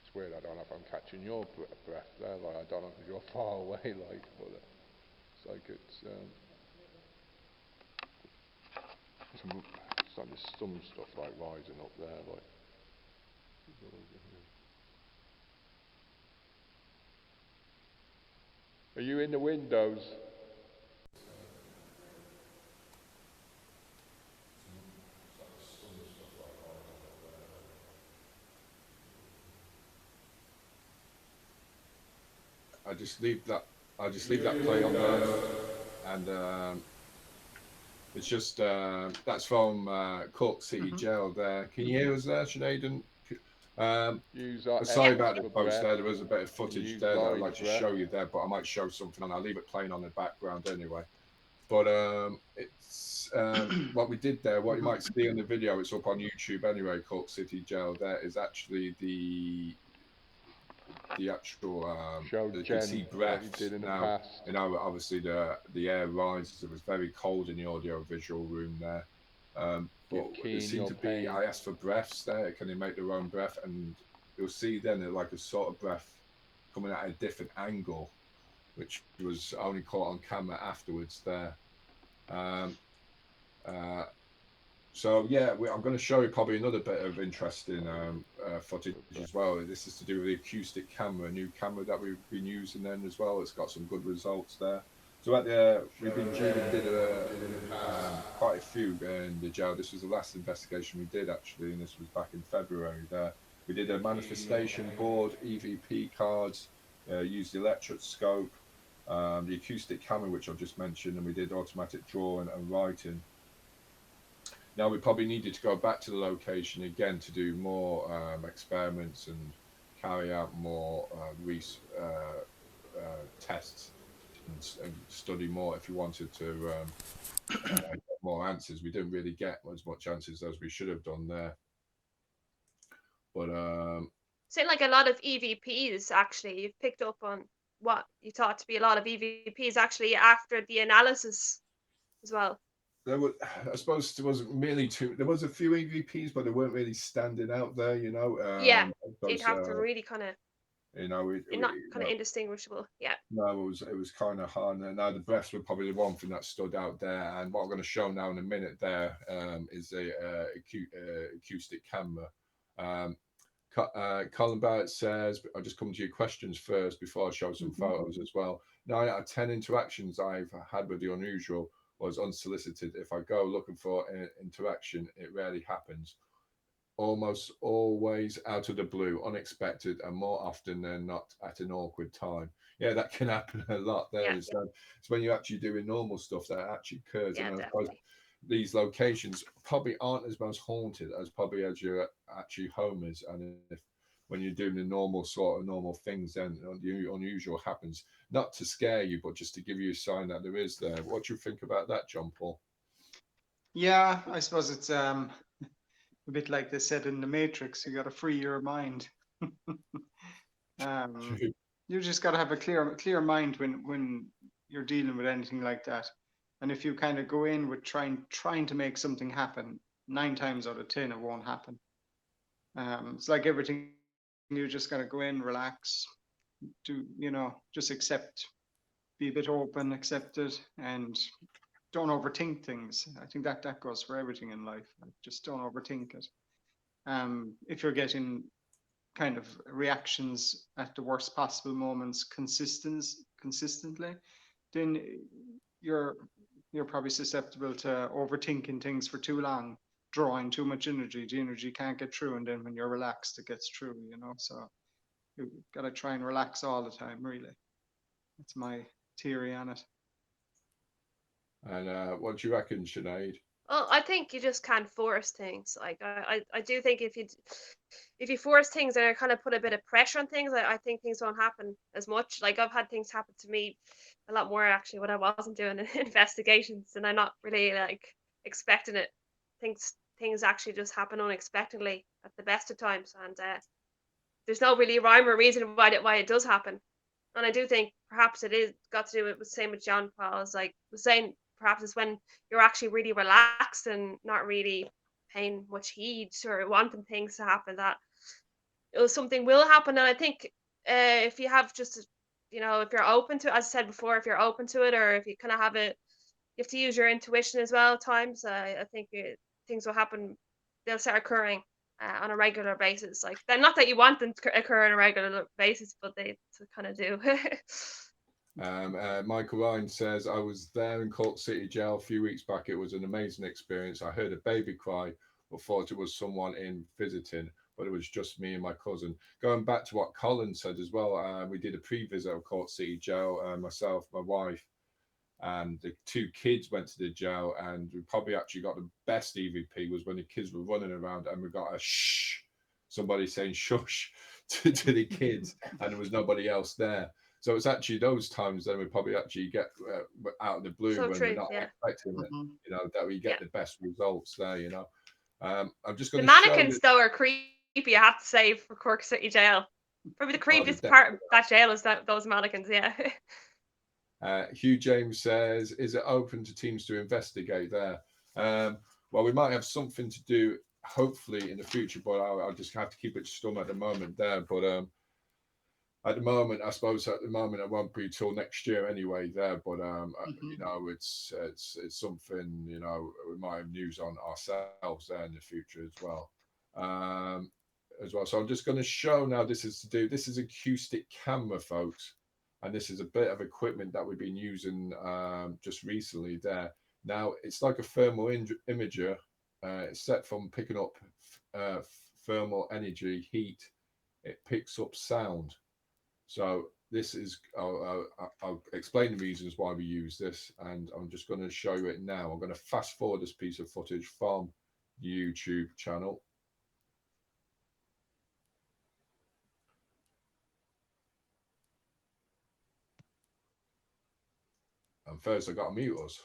[SPEAKER 5] It's weird, I don't know if I'm catching your breath there, like, I don't know if you're far away, like, but it's like it's like there's some stuff like rising up there, like. Are you in the windows?
[SPEAKER 1] I just leave that play on there, and it's just that's from Cork City Jail there. Can you hear us there, Sinead? Sorry about the post there. There was a bit of footage there that I'd like to show you there, but I might show something, and I'll leave it playing on the background anyway. But it's what we did there. What you might see in the video, it's up on YouTube anyway. Cork City Jail. There is actually the actual you can see breaths now. You know, obviously the air rises. It was very cold in the audio visual room there. But there seemed to be, I asked for breaths there. Can they make their own breath? And you'll see then like a sort of breath coming at a different angle, which was only caught on camera afterwards there. So yeah, I'm going to show you probably another bit of interesting footage as well. This is to do with the acoustic camera, a new camera that we've been using then as well. It's got some good results there. So at the we've been did quite a few in the jail. This was the last investigation we did actually, and this was back in February. There we did a manifestation board, EVP cards, used the electric scope, the acoustic camera which I've just mentioned, and we did automatic drawing and writing. Now we probably needed to go back to the location again to do more experiments and carry out more tests and study more if you wanted to get more answers. We didn't really get as much answers as we should have done there. But
[SPEAKER 2] so like a lot of EVPs actually, you've picked up on what you thought to be a lot of EVPs actually after the analysis as well.
[SPEAKER 1] There was, I suppose, there wasn't really too. There was a few EVPs, but they weren't really standing out there. You know.
[SPEAKER 2] Yeah, you'd have to really kind of.
[SPEAKER 1] You know,
[SPEAKER 2] not kind of indistinguishable. Yeah.
[SPEAKER 1] No, it was kind of hard. Now the breaths were probably the one thing that stood out there. And what I'm going to show now in a minute there is a acoustic camera. Colin Barrett says, I'll just come to your questions first before I show some photos as well. 9 out of 10 interactions I've had with the unusual was unsolicited. If I go looking for an interaction, it rarely happens. Almost always out of the blue, unexpected, and more often than not at an awkward time. Yeah, that can happen a lot there. Yeah, it's when you're actually doing normal stuff that actually occurs.
[SPEAKER 2] Yeah,
[SPEAKER 1] and I suppose these locations probably aren't as much haunted as probably as your actually home is. And if when you're doing the normal things, then the unusual happens, not to scare you, but just to give you a sign that there is there. What do you think about that, John Paul?
[SPEAKER 3] Yeah, I suppose it's a bit like they said in The Matrix, you got to free your mind. You just got to have a clear mind when you're dealing with anything like that. And if you kind of go in with trying to make something happen, 9 times out of 10 it won't happen. It's like everything. You just got to go in, relax, just accept, be a bit open, accept it, and don't overthink things. I think that goes for everything in life. Just don't overthink it. If you're getting kind of reactions at the worst possible moments consistently, then you're probably susceptible to overthinking things for too long, drawing too much energy. The energy can't get through, and then when you're relaxed, it gets through. So you've got to try and relax all the time. Really, that's my theory on it.
[SPEAKER 1] And what do you reckon, Sinead?
[SPEAKER 2] Well, I think you just can't force things. Like I do think if you force things and kind of put a bit of pressure on things, I think things won't happen as much. Like I've had things happen to me a lot more actually when I wasn't doing investigations and I'm not really like expecting it. Things actually just happen unexpectedly at the best of times, and there's no really rhyme or reason why it does happen. And I do think perhaps it is got to do with the same with John Paul, as like was saying, perhaps it's when you're actually really relaxed and not really paying much heed or wanting things to happen that something will happen. And I think if you have just if you're open to it, as I said before, if you're open to it, or if you kind of have it, you have to use your intuition as well at times. I think things will happen, they'll start occurring on a regular basis. Like they're not that you want them to occur on a regular basis, but they kind of do.
[SPEAKER 1] Michael Ryan says, I was there in Cork City Jail a few weeks back. It was an amazing experience. I heard a baby cry, but thought it was someone in visiting, but it was just me and my cousin. Going back to what Colin said as well, we did a pre-visit of Cork City Jail, myself, my wife, and the two kids went to the jail, and we probably actually got the best EVP was when the kids were running around and we got a shh, somebody saying shush to the kids, and there was nobody else there. So it's actually those times then we probably actually get out of the blue
[SPEAKER 2] So
[SPEAKER 1] when
[SPEAKER 2] true,
[SPEAKER 1] we're not
[SPEAKER 2] yeah.
[SPEAKER 1] expecting it, that we get the best results there. I'm just
[SPEAKER 2] The
[SPEAKER 1] going to show
[SPEAKER 2] mannequins, though, are creepy, I have to say, for Cork City Jail. Probably the
[SPEAKER 1] the
[SPEAKER 2] creepiest part of that jail is those mannequins, yeah.
[SPEAKER 1] Hugh James says, is it open to teams to investigate there? Well, we might have something to do, hopefully, in the future, but I'll just have to keep it stum at the moment there. But at the moment, I suppose it won't be till next year anyway there. But it's something, we might have news on ourselves there in the future as well. So I'm just going to show now. This is acoustic camera, folks. And this is a bit of equipment that we've been using just recently there. Now, it's like a thermal imager. It's set from picking up thermal energy, heat. It picks up sound. So this is, I'll explain the reasons why we use this. And I'm just going to show you it now. I'm going to fast forward this piece of footage from the YouTube channel. And first, I've got to mute us.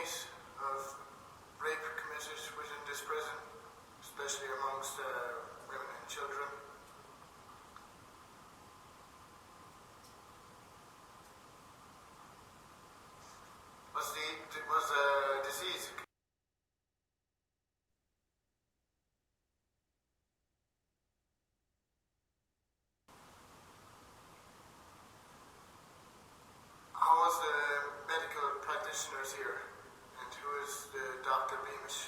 [SPEAKER 6] rate of rape committed within this prison, especially amongst women and children? Was the disease? How was the medical practitioners here, and who is the Dr. Beamish?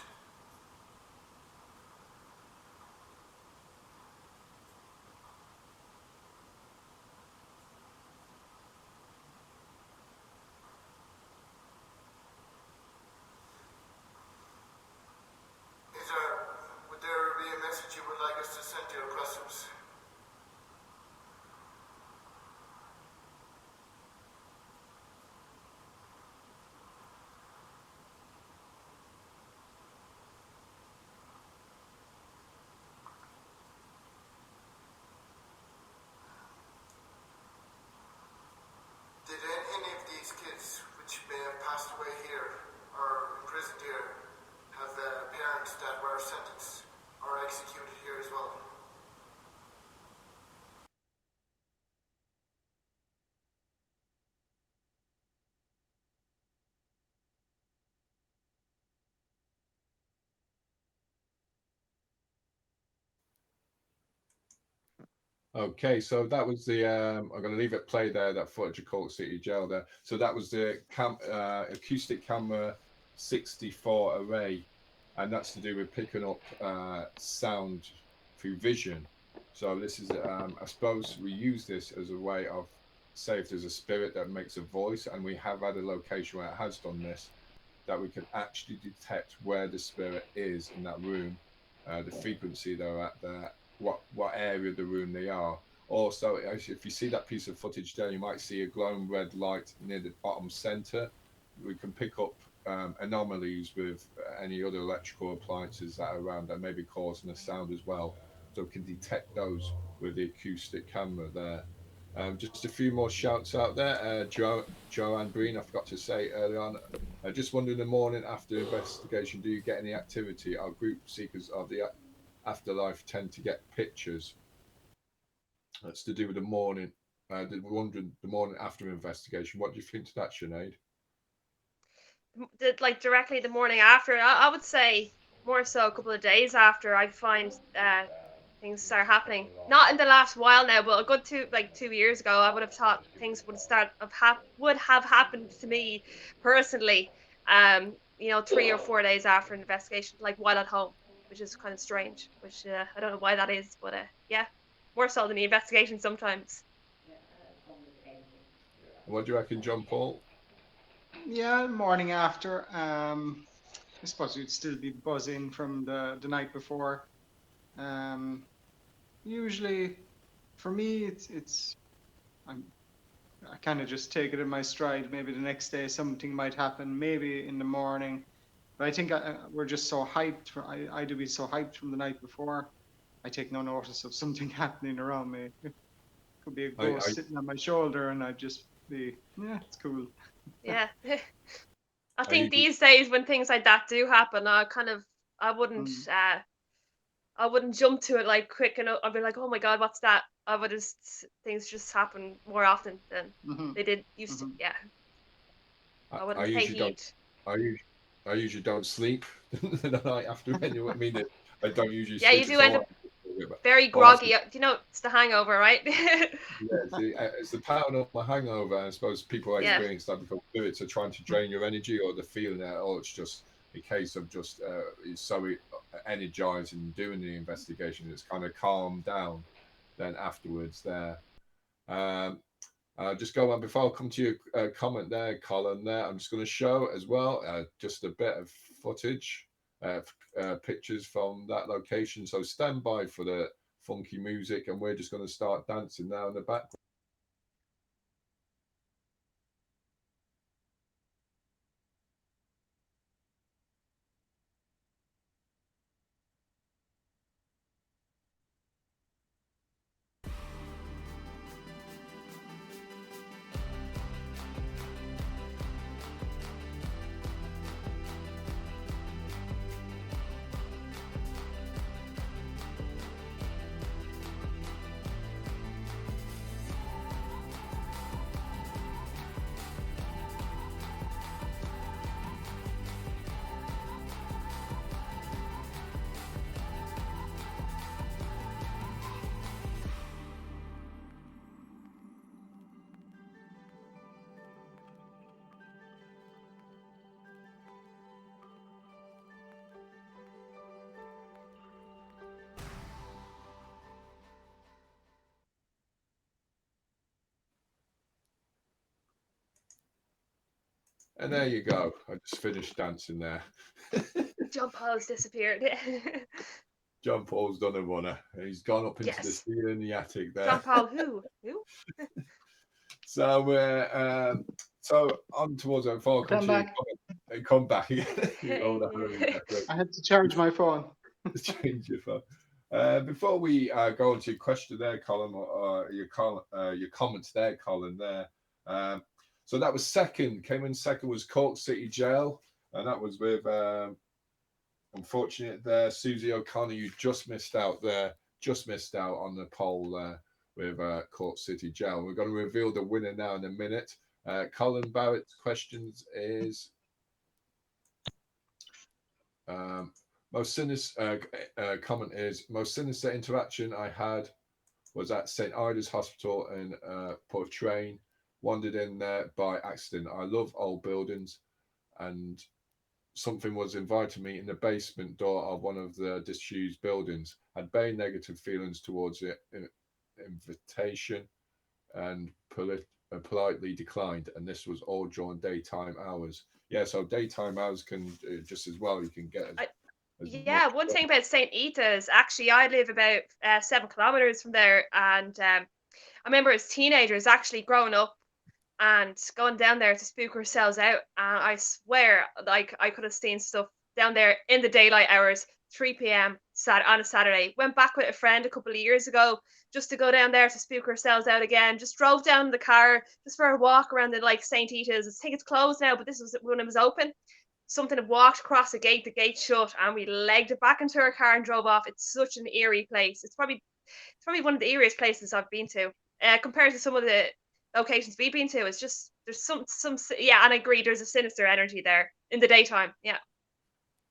[SPEAKER 6] Would there be a message you would like us to send to your customers? Did any of these kids, which may have passed away here or imprisoned here, have parents that were sentenced or executed here as well?
[SPEAKER 1] Okay, so that was the I'm going to leave it play there, that footage of Cork City Jail there. So that was the acoustic camera 64 array, and that's to do with picking up sound through vision. So this is I suppose we use this as a way of, say if there's a spirit that makes a voice, and we have had a location where it has done this, that we can actually detect where the spirit is in that room, the frequency they're at there, what area of the room they are. Also, if you see that piece of footage there, you might see a glowing red light near the bottom center. We can pick up anomalies with any other electrical appliances that are around that may be causing a sound as well. So we can detect those with the acoustic camera there. Just a few more shouts out there. Joanne Breen, I forgot to say earlier on. Just wondering, the morning after investigation, do you get any activity? Our group seekers of the afterlife tend to get pictures. That's to do with the morning. Wondering the morning after investigation. What do you think to that, Sinead?
[SPEAKER 2] Like directly the morning after, I would say more so a couple of days after. I find things start happening. Not in the last while now, but a good 2 years ago, I would have thought things would have happened to me personally. 3 or 4 days after an investigation, like while at home, which is kind of strange. Which I don't know why that is, but yeah, more so than the investigation sometimes.
[SPEAKER 1] What do you reckon, John Paul?
[SPEAKER 3] Yeah, morning after. I suppose you'd still be buzzing from the night before. Usually, for me, I kind of just take it in my stride. Maybe the next day something might happen. Maybe in the morning, but I think we're just so hyped. I do be so hyped from the night before. I take no notice of something happening around me. It could be a ghost sitting on my shoulder, and I'd just be, yeah, it's cool.
[SPEAKER 2] Yeah. I think these days when things like that do happen, I wouldn't jump to it like quick enough. I'd be like, oh my god, what's that? Things just happen more often than they did used to. Yeah. I wouldn't pay heed.
[SPEAKER 1] I usually don't sleep the night after anyway. I mean, I don't usually
[SPEAKER 2] Yeah,
[SPEAKER 1] sleep.
[SPEAKER 2] you do end up very groggy. It's the hangover, right?
[SPEAKER 1] Yeah, it's the paranormal hangover. I suppose people experience that because spirits are trying to drain your energy, or the feeling that, it's just a case of just so energized and doing the investigation. It's kind of calmed down then afterwards there. Just go on before I come to your comment there, Colin. There, I'm just going to show as well just a bit of footage, pictures from that location. So stand by for the funky music, and we're just going to start dancing now in the background. And there you go. I just finished dancing there.
[SPEAKER 2] John Paul's disappeared.
[SPEAKER 1] John Paul's done a runner. He's gone up into the
[SPEAKER 2] Yes.
[SPEAKER 1] ceiling in the attic there.
[SPEAKER 2] John Paul who? Who?
[SPEAKER 1] So on towards our fall.
[SPEAKER 3] Come back.
[SPEAKER 1] Come back. You old
[SPEAKER 3] I had to charge my phone.
[SPEAKER 1] change your phone. Before we go into your question there, Colin, or your comments there, Colin, there. So that was second. Came in second was Cork City Jail, and that was with unfortunate there, Susie O'Connor. You just missed out on the poll there with Cork City Jail. We're going to reveal the winner now in a minute. Colin Barrett's questions is most sinister comment is most sinister interaction I had was at St. Ida's Hospital in Portrane. Wandered in there by accident. I love old buildings, and something was inviting me in the basement door of one of the disused buildings. Had very negative feelings towards the invitation and politely declined. And this was all during daytime hours. Yeah, so daytime hours can just as well. You can get.
[SPEAKER 2] Yeah, one thing about St. Ita's, actually, I live about 7 kilometers from there, and I remember as teenagers actually growing up and going down there to spook ourselves out. And I swear, like, I could have seen stuff down there in the daylight hours, 3 p.m. on a Saturday. Went back with a friend a couple of years ago just to go down there to spook ourselves out again. Just drove down in the car just for a walk around the St. Ita's. I think it's closed now, but this was when it was open. Something had walked across the gate shut, and we legged it back into our car and drove off. It's such an eerie place. It's probably one of the eeriest places I've been to, compared to some of the locations we've been to. It's just there's some yeah, and I agree. There's a sinister energy there in the daytime. Yeah.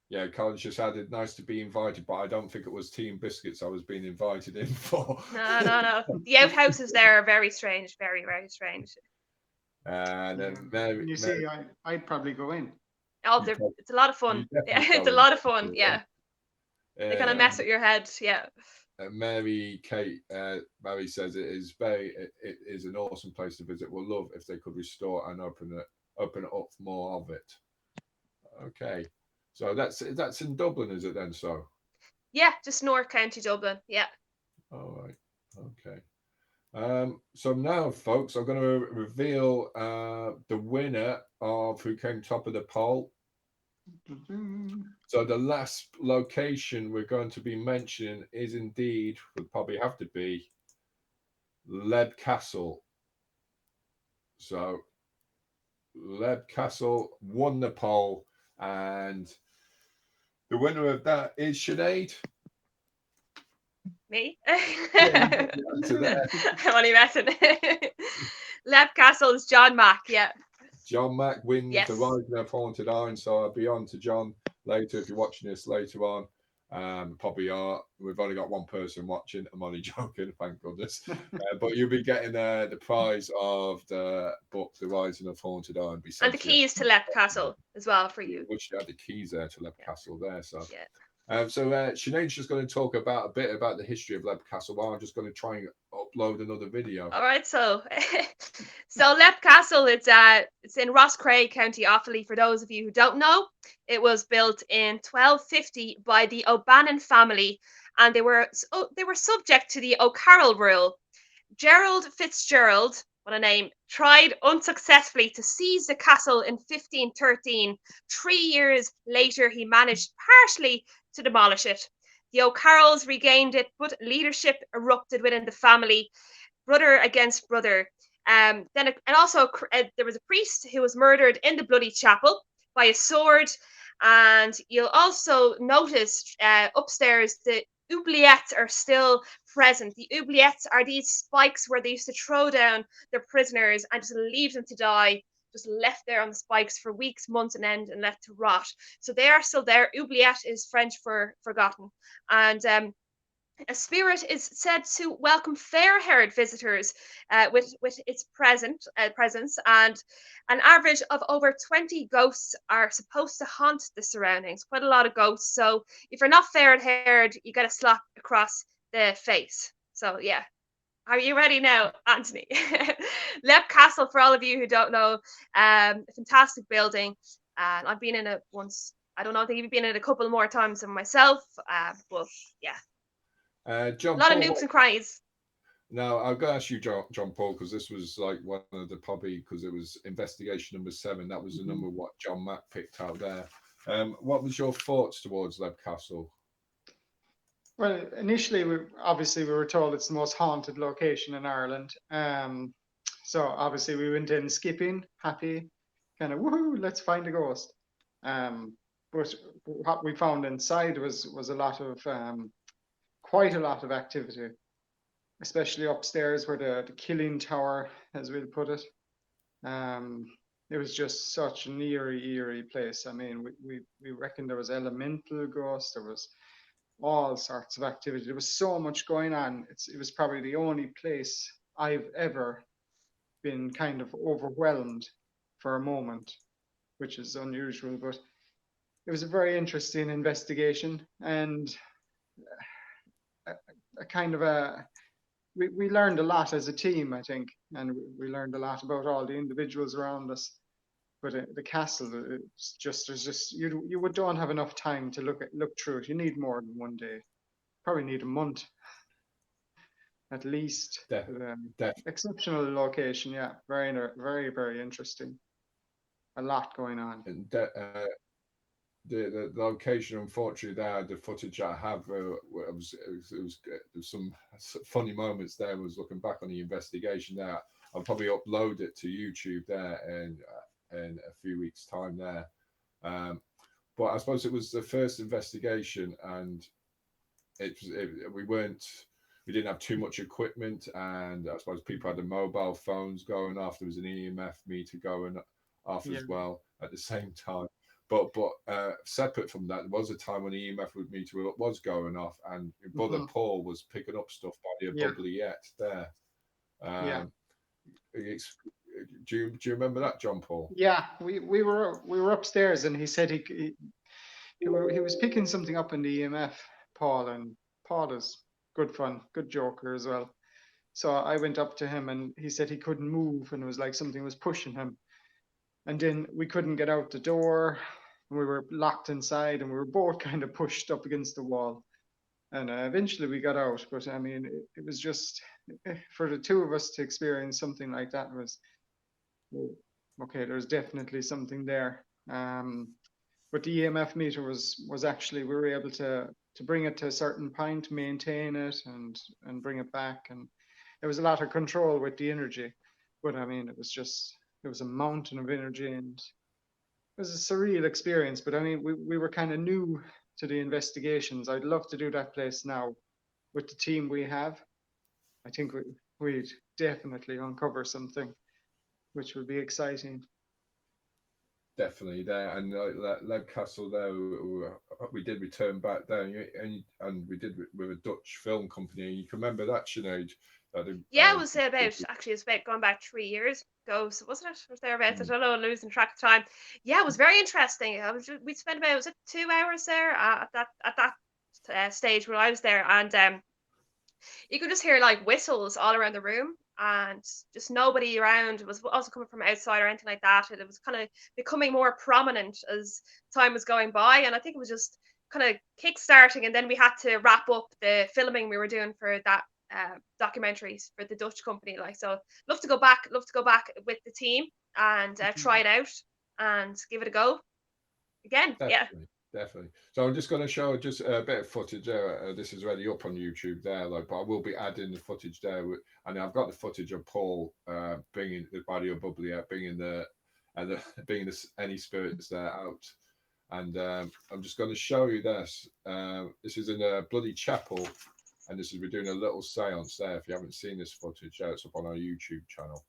[SPEAKER 1] Yeah, Colin's just added, nice to be invited, but I don't think it was tea and biscuits I was being invited in for.
[SPEAKER 2] No. The outhouses there are very strange, very, very strange.
[SPEAKER 1] And
[SPEAKER 3] then see, I'd probably go in.
[SPEAKER 2] Oh, it's a lot of fun. Yeah, it's a lot of fun. Yeah. They kind of mess with your head. Yeah.
[SPEAKER 1] Mary says it is an awesome place to visit. We'll love if they could restore and open up more of it. Okay, so that's in Dublin, is it then? So
[SPEAKER 2] yeah, just North County Dublin. Yeah.
[SPEAKER 1] All right. Okay. So now, folks, I'm going to reveal the winner of who came top of the poll. So the last location we're going to be mentioning is indeed, would probably have to be Leb Castle. So Leb Castle won the poll, and the winner of that is Sinead.
[SPEAKER 2] Me? I'm only messing. Leb Castle is John Mack, yeah.
[SPEAKER 1] John Mack wins
[SPEAKER 2] yes.
[SPEAKER 1] the Rising of Haunted Iron, so I'll be on to John later if you're watching this later on. Probably are. We've only got one person watching. I'm only joking, thank goodness. But you'll be getting the prize of the book, The Rising of Haunted Iron.
[SPEAKER 2] And the keys to Leb Castle as well for you.
[SPEAKER 1] Which had the keys there to Leb Castle there. So.
[SPEAKER 2] Yeah.
[SPEAKER 1] So Sinead's just going to talk a bit about the history of Leb Castle while I'm just going to try and upload another video.
[SPEAKER 2] All right, so Leb Castle, it's in Roscrea, County Offaly. For those of you who don't know, it was built in 1250 by the O'Bannon family, and they were subject to the O'Carroll rule. Gerald Fitzgerald, what a name, tried unsuccessfully to seize the castle in 1513. 3 years later, he managed partially to demolish it. The O'Carrolls regained it, but leadership erupted within the family, brother against brother. There was a priest who was murdered in the Bloody Chapel by a sword, and you'll also notice upstairs the oubliettes are still present. The oubliettes are these spikes where they used to throw down their prisoners and just leave them to die, just left there on the spikes for weeks, months on end, and left to rot. So they are still there. Oubliette is French for forgotten. And a spirit is said to welcome fair-haired visitors with its presence, and an average of over 20 ghosts are supposed to haunt the surroundings. Quite a lot of ghosts. So if you're not fair-haired, you get a slap across the face. So yeah. Are you ready now, Anthony? Lep Castle, for all of you who don't know, a fantastic building. And I've been in it once. I don't know, I think you've been in it a couple more times than myself. But yeah, a
[SPEAKER 1] John
[SPEAKER 2] lot of
[SPEAKER 1] Paul,
[SPEAKER 2] nooks and crannies.
[SPEAKER 1] now I've got to ask you, John Paul, because this was like one of the probably because it was investigation number 7. That was the number what John Mack picked out there. What was your thoughts towards Leb Castle?
[SPEAKER 3] Well, initially, we were told it's the most haunted location in Ireland. So obviously we went in skipping, happy, kind of woohoo, let's find a ghost. But what we found inside was a lot of quite a lot of activity, especially upstairs where the killing tower, as we'll put it. It was just such an eerie place. I mean, we reckon there was elemental ghosts, there was all sorts of activity. There was so much going on. It was probably the only place I've ever been kind of overwhelmed for a moment, which is unusual, but it was a very interesting investigation, and a kind of we learned a lot as a team, I think, and we learned a lot about all the individuals around us. But the castle, it's just you don't have enough time to look through it. You need more than one day. Probably need a month at least. Exceptional location, yeah. Very interesting. A lot going on.
[SPEAKER 1] And the location, unfortunately, there, the footage I have, it was some funny moments there. I was looking back on the investigation there. I'll probably upload it to YouTube there in a few weeks' time there. But I suppose it was the first investigation, and we didn't have too much equipment, and I suppose people had the mobile phones going off. There was an EMF meter going off as well at the same time. But separate from that, there was a time when the EMF meter was going off, and your brother Paul was picking up stuff by the bubblyette there. Do you remember that, John Paul?
[SPEAKER 3] Yeah, we were upstairs, and he said he was picking something up in the EMF, Paul, and Paul is good fun, good joker as well. So I went up to him, and he said he couldn't move, and it was like something was pushing him. And then we couldn't get out the door, and we were locked inside, and we were both kind of pushed up against the wall. And eventually we got out, but I mean, it was just, for the two of us to experience something like that was, okay, there's definitely something there. But the EMF meter was actually, we were able to bring it to a certain point, maintain it, and bring it back. And there was a lot of control with the energy. But I mean, it was a mountain of energy, and it was a surreal experience. But I mean, we were kind of new to the investigations. I'd love to do that place now with the team we have. I think we'd definitely uncover something, which would be exciting.
[SPEAKER 1] Definitely there, and Leb Castle there, we did return back there, and we did with a Dutch film company. You can remember that, Sinead?
[SPEAKER 2] Yeah, it was about going back 3 years ago, so wasn't it? Or thereabouts? I don't know, losing track of time. Yeah, it was very interesting. We spent about, was it 2 hours there at that stage when I was there, and you could just hear like whistles all around the room, and just nobody around. It was also coming from outside or anything like that, and it was kind of becoming more prominent as time was going by, and I think it was just kind of kick-starting, and then we had to wrap up the filming we were doing for that documentaries for the Dutch company. Like, so love to go back with the team and try it out and give it a go again.
[SPEAKER 1] Definitely. So I'm just going to show just a bit of footage there. This is already up on YouTube there, like, but I will be adding the footage there. And I've got the footage of Paul bringing the body of bubbly out, bringing any spirits there out. And I'm just going to show you this. This is in a bloody chapel, and we're doing a little seance there. If you haven't seen this footage, it's up on our YouTube channel.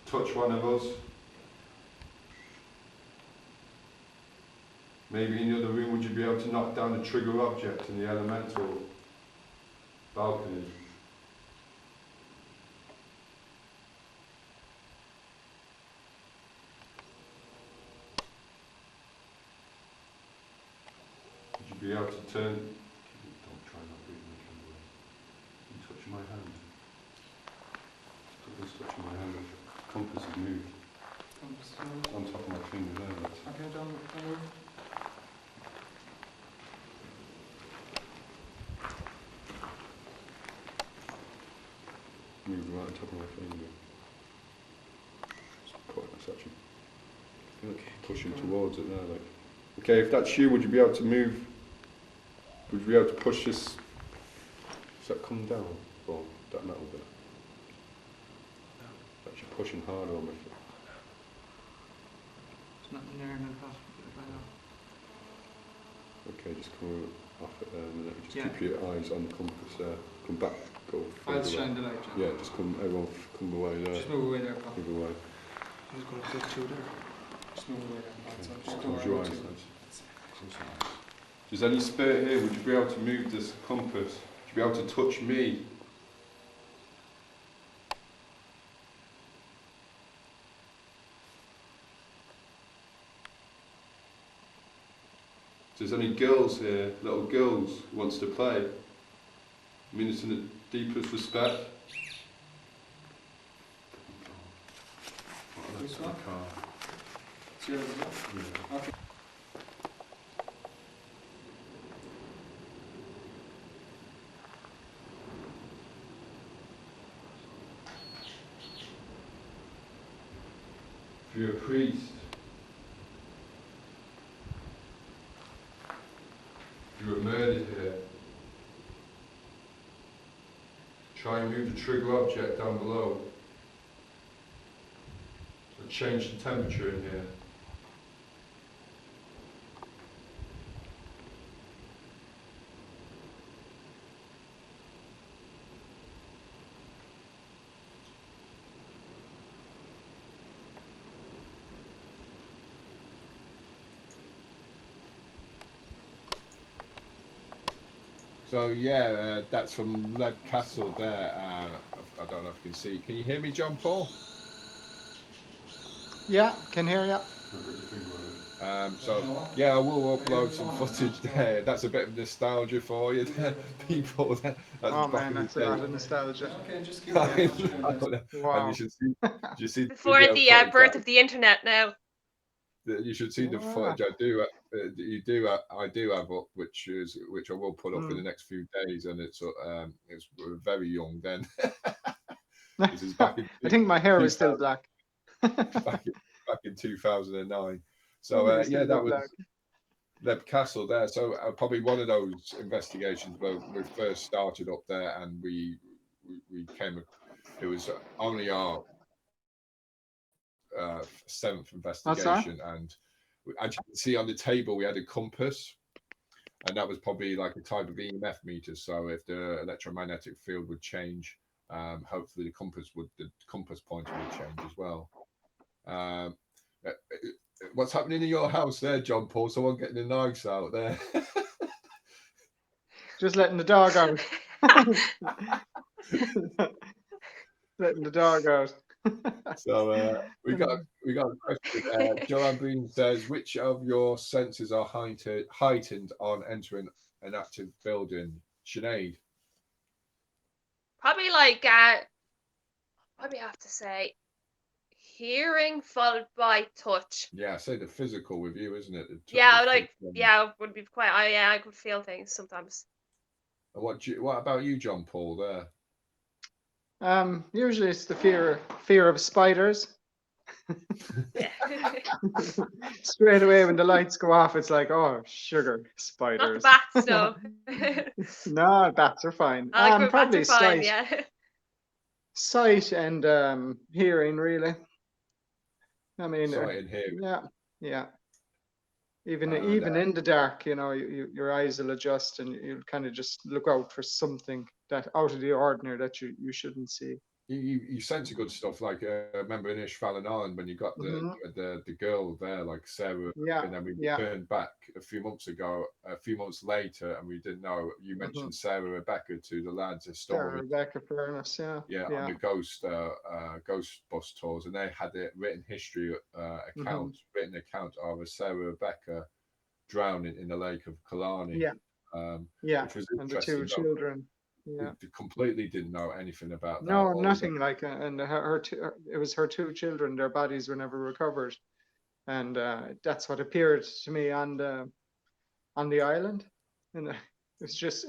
[SPEAKER 1] Touch one of us. Maybe in the other room, would you be able to knock down the trigger object in the elemental balcony? be able to turn? Don't try not breathing the candle. You touch my hand. Something's touching my hand. The compass has moved. On top of my finger there. That's
[SPEAKER 3] Okay, don't move.
[SPEAKER 1] moved right on top of my finger. It's quite nice actually. Look, pushing towards it there, like. Okay, if that's you, would you be able to move? Would you be able to push this? Does that come down? Or that metal bit? Actually pushing harder on my foot.
[SPEAKER 3] There's nothing there in the pot.
[SPEAKER 1] Okay, just come off it there a minute. Just
[SPEAKER 3] Yeah.
[SPEAKER 1] keep your eyes on the compass there. Come back, go.
[SPEAKER 3] I'll
[SPEAKER 1] further
[SPEAKER 3] shine
[SPEAKER 1] away.
[SPEAKER 3] the light.
[SPEAKER 1] Yeah, just come, everyone come away there.
[SPEAKER 3] Just move away there, Paul.
[SPEAKER 1] Move away.
[SPEAKER 3] I'm just going to click through there. Just move away there, Paul.
[SPEAKER 1] Okay,
[SPEAKER 3] So
[SPEAKER 1] just
[SPEAKER 3] just
[SPEAKER 1] close
[SPEAKER 3] go
[SPEAKER 1] your
[SPEAKER 3] around
[SPEAKER 1] eyes.
[SPEAKER 3] to-
[SPEAKER 1] Lads. Close your eyes. If there's any spirit here, would you be able to move this compass? Would you be able to touch me? If there's any girls here, little girls who wants to play, I mean it's in the deepest respect. Oh, that's
[SPEAKER 3] This
[SPEAKER 1] in the
[SPEAKER 3] one?
[SPEAKER 1] car.
[SPEAKER 3] It's yours, is it?
[SPEAKER 1] Yeah.
[SPEAKER 3] Okay.
[SPEAKER 1] If you're a priest, if you were murdered here, try and move the trigger object down below. So change the temperature in here. So yeah, that's from Dunguaire Castle there. I don't know if you can see. Can you hear me, John Paul?
[SPEAKER 3] Yeah, can hear you.
[SPEAKER 1] So yeah, I will upload some footage there. That's a bit of nostalgia for you, there, people. That's
[SPEAKER 3] Oh
[SPEAKER 1] back
[SPEAKER 3] man,
[SPEAKER 1] in the
[SPEAKER 3] that's a
[SPEAKER 1] day.
[SPEAKER 3] lot of nostalgia.
[SPEAKER 5] Okay, just keep
[SPEAKER 1] And
[SPEAKER 3] Wow.
[SPEAKER 1] you should see
[SPEAKER 2] Before
[SPEAKER 1] video
[SPEAKER 2] the
[SPEAKER 1] footage
[SPEAKER 2] birth of the internet now.
[SPEAKER 1] you should see the
[SPEAKER 3] Wow.
[SPEAKER 1] footage I do have up, which I will put up in the next few days, and it's very young then. This is back in
[SPEAKER 3] I think my hair was still black.
[SPEAKER 1] back in 2009. So
[SPEAKER 3] Maybe it's
[SPEAKER 1] yeah,
[SPEAKER 3] still
[SPEAKER 1] that was
[SPEAKER 3] black.
[SPEAKER 1] the castle there. So probably one of those investigations where we first started up there, and we came. It was only our seventh investigation, and as you can see on the table, we had a compass, and that was probably like a type of EMF meter. So if the electromagnetic field would change, hopefully the compass pointer would change as well. What's happening in your house there, John Paul? Someone getting the knives out there.
[SPEAKER 3] Just letting the dog out. Letting the dog out.
[SPEAKER 1] So we got a question. Joanne Breen says, which of your senses are heightened on entering an active building? Sinead?
[SPEAKER 2] Probably probably have to say hearing followed by touch.
[SPEAKER 1] Yeah, I say the physical with you, isn't it?
[SPEAKER 2] Would be quite. I could feel things sometimes.
[SPEAKER 1] And what about you, John Paul? There.
[SPEAKER 3] Usually it's the fear of spiders.
[SPEAKER 2] Yeah.
[SPEAKER 3] Straight away when the lights go off, it's like, oh, sugar,
[SPEAKER 2] Not the
[SPEAKER 3] spiders.
[SPEAKER 2] bats, no.
[SPEAKER 3] No, bats are fine.
[SPEAKER 2] I like bats
[SPEAKER 3] Probably
[SPEAKER 2] are fine, yeah.
[SPEAKER 3] sight and hearing, really. I mean,
[SPEAKER 1] Sight and hearing.
[SPEAKER 3] yeah. Even
[SPEAKER 1] And,
[SPEAKER 3] in the dark, your eyes will adjust, and you'll kind of just look out for something that out of the ordinary that you shouldn't see.
[SPEAKER 1] You sense good stuff. Like remember in Ishfallen Island when you got the girl there, like Sarah,
[SPEAKER 3] Yeah,
[SPEAKER 1] and then we
[SPEAKER 3] yeah.
[SPEAKER 1] returned back a few months later, and we didn't know. You mentioned Sarah Rebecca to the lads a story.
[SPEAKER 3] Sarah Rebecca Furness, yeah.
[SPEAKER 1] On the ghost bus tours, and they had a written account of a Sarah Rebecca drowning in the lake of Clonony.
[SPEAKER 3] Yeah. Yeah,
[SPEAKER 1] which was
[SPEAKER 3] and the
[SPEAKER 1] interesting.
[SPEAKER 3] two children. Yeah.
[SPEAKER 1] We completely didn't know anything about that.
[SPEAKER 3] No,
[SPEAKER 1] or
[SPEAKER 3] nothing like that. And it was her two children. Their bodies were never recovered, and that's what appeared to me on the island. And it's just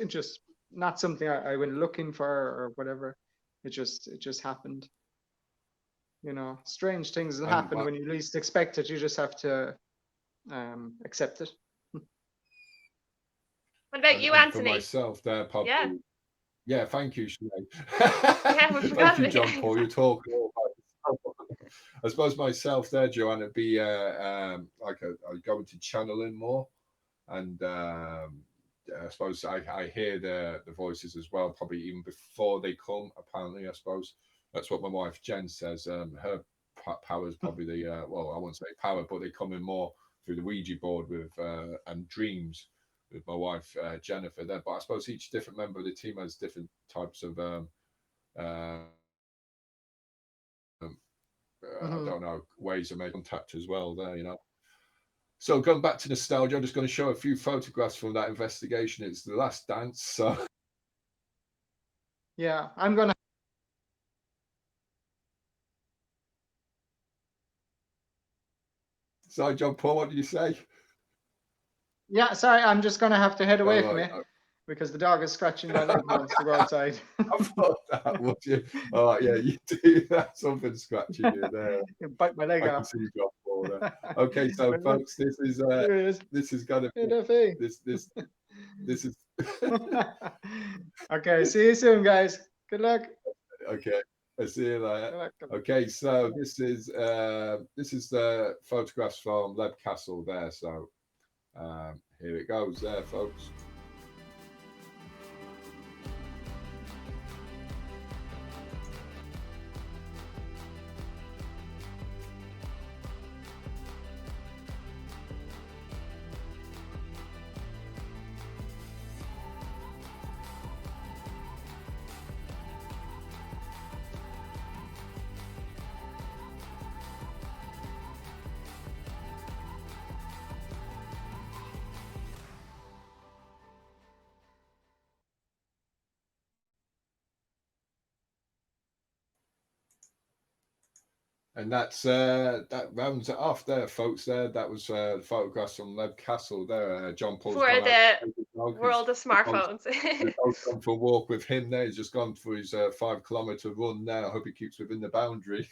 [SPEAKER 3] not something I went looking for or whatever. It just happened. You know, strange things that happen when you least expect it. You just have to accept it.
[SPEAKER 2] What about you,
[SPEAKER 1] and
[SPEAKER 2] Anthony?
[SPEAKER 1] For myself, there probably. Yeah, thank you, Sinead.
[SPEAKER 2] Yeah, we forgot
[SPEAKER 1] Thank you,
[SPEAKER 2] it.
[SPEAKER 1] John Paul. You're talking all about yourself. I suppose myself there, Joanne, it'd be like I'd go into channeling more, and I suppose I hear the voices as well, probably even before they come. Apparently, I suppose that's what my wife Jen says. Her power is probably the well, I won't say power, but they come in more through the Ouija board with and dreams with my wife Jennifer there. But I suppose each different member of the team has different types of I don't know, ways of making contact as well there, you know. So going back to nostalgia, I'm just going to show a few photographs from that investigation. It's The Last Dance. So
[SPEAKER 3] yeah, I'm gonna.
[SPEAKER 1] sorry, John Paul, what did you say?
[SPEAKER 3] Yeah, sorry, I'm just gonna have to head away from
[SPEAKER 1] right.
[SPEAKER 3] you because the dog is scratching my leg and wants to go outside.
[SPEAKER 1] I thought that, would you? All right, yeah, you do that. Something scratching you there.
[SPEAKER 3] You bite my leg
[SPEAKER 1] I can
[SPEAKER 3] off.
[SPEAKER 1] see John Paul there. Okay, so folks, this is gonna be this is
[SPEAKER 3] Okay, see you soon, guys. Good luck.
[SPEAKER 1] okay. I see you later.
[SPEAKER 3] Good luck.
[SPEAKER 1] Okay, so this is the photographs from Dunguaire Castle there. So here it goes there, folks. And that's that rounds it off there, folks. There, that was photographs from Dunguaire Castle. There, John Paul's
[SPEAKER 2] For
[SPEAKER 1] gone
[SPEAKER 2] the
[SPEAKER 1] out.
[SPEAKER 2] world of smartphones.
[SPEAKER 1] We've gone for a walk with him there. He's just gone for his 5-kilometer run now. I hope he keeps within the boundary.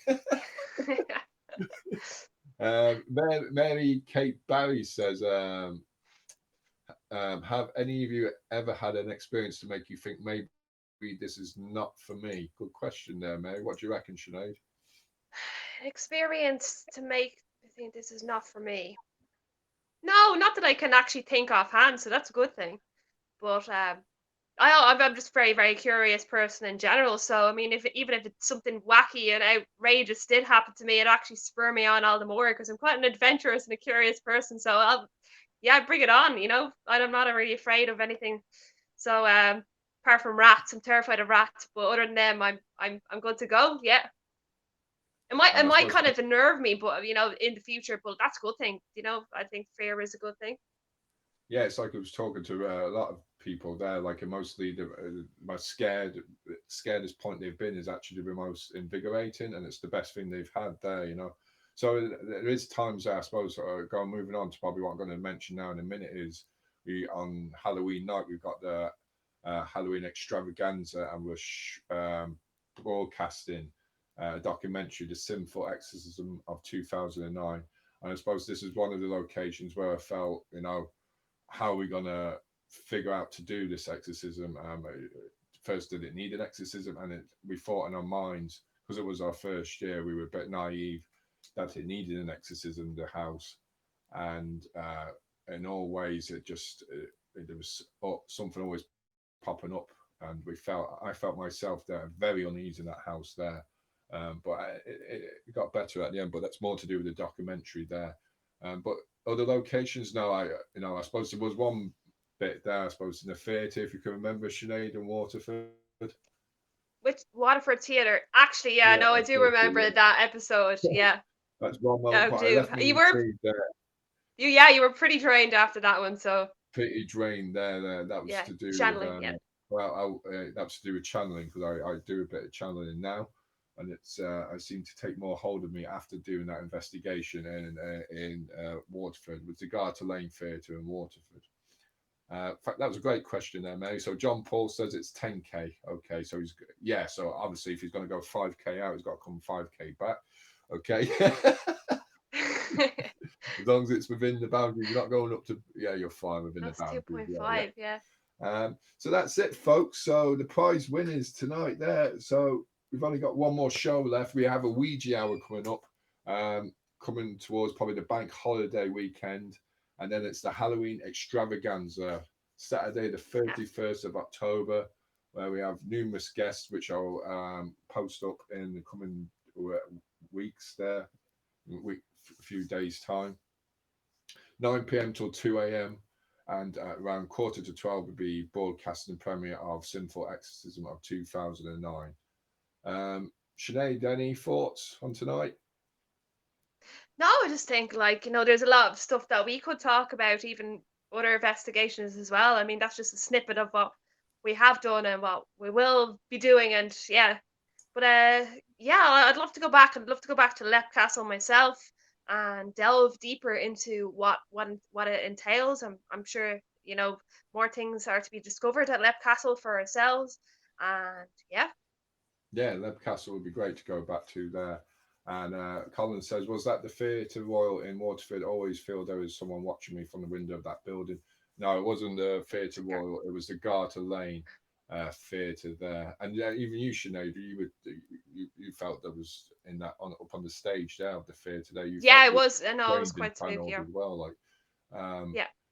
[SPEAKER 1] Mary Kate Barry says, have any of you ever had an experience to make you think maybe this is not for me? Good question there, Mary. What do you reckon, Sinead?
[SPEAKER 2] Experience to make me think this is not for me. No, not that I can actually think offhand, so that's a good thing. But I'm just a very, very curious person in general. So I mean, even if it's something wacky and outrageous did happen to me, it actually spur me on all the more because I'm quite an adventurous and a curious person. So bring it on. You know, I'm not really afraid of anything. So apart from rats, I'm terrified of rats. But other than them, I'm good to go. Yeah. It might kind of unnerve me, but you know, in the future. But that's a good thing. You know, I think fear is a good thing.
[SPEAKER 1] Yeah, it's like I was talking to a lot of people there. Like mostly the most scaredest point they've been is actually the most invigorating, and it's the best thing they've had there. You know, so there is times I suppose. Moving on to probably what I'm going to mention now in a minute is on Halloween night we've got the Halloween extravaganza, and we're broadcasting a documentary, The Sinful Exorcism of 2009. And I suppose this is one of the locations where I felt, you know, how are we going to figure out to do this exorcism? First, did it need an exorcism? And we thought in our minds, because it was our first year, we were a bit naive that it needed an exorcism, the house. And in all ways, there was something always popping up. And I felt myself there very uneasy in that house there. But it got better at the end, but that's more to do with the documentary there. But other locations, no, I suppose there was one bit there, I suppose in the theatre, if you can remember, Sinead and Waterford.
[SPEAKER 2] Which Waterford Theatre? Actually, yeah, no, I do remember that episode. Yeah.
[SPEAKER 1] That's one
[SPEAKER 2] I
[SPEAKER 1] moment.
[SPEAKER 2] do. You were.
[SPEAKER 1] There.
[SPEAKER 2] You were pretty drained after that one. So
[SPEAKER 1] Pretty drained there. That was
[SPEAKER 2] yeah,
[SPEAKER 1] to do with
[SPEAKER 2] channeling. Yeah.
[SPEAKER 1] that was to do with channeling, because I do a bit of channeling now, and it's I seem to take more hold of me after doing that investigation in Waterford with regard to Lane Theatre in Waterford. In fact, that was a great question there, May. So John Paul says it's 10k. Okay, so so obviously if he's going to go 5k out, he's got to come 5k back. Okay. As long as it's within the boundary, you're not going up to, you're fine within
[SPEAKER 2] That's
[SPEAKER 1] the boundary.
[SPEAKER 2] 2.5. Yeah.
[SPEAKER 1] So that's it, folks. So the prize winners tonight there. So we've only got one more show left. We have a Ouija hour coming up, coming towards probably the bank holiday weekend. And then it's the Halloween extravaganza, Saturday, the 31st of October, where we have numerous guests, which I'll post up in the coming weeks there, a few days' time. 9 p.m. till 2 a.m. And around 11:45 would be broadcasting premiere of Sinful Exorcism of 2009. Sinead, any thoughts on tonight?
[SPEAKER 2] No, I just think there's a lot of stuff that we could talk about, even other investigations as well. I mean, that's just a snippet of what we have done and what we will be doing, and but I'd love to go back. I'd love to go back to Lep Castle myself and delve deeper into what it entails. I'm sure more things are to be discovered at Lep Castle for ourselves, and
[SPEAKER 1] Lep Castle would be great to go back to there. And Colin says, was that the Theatre Royal in Waterford? Always feel there is someone watching me from the window of that building. No, it wasn't the Theatre Royal. It was the Garter Lane theatre there. And even you, Sinead, you felt there was in that up on the stage there of the theatre there.
[SPEAKER 2] It was. I know, it was quite smooth.
[SPEAKER 1] As well,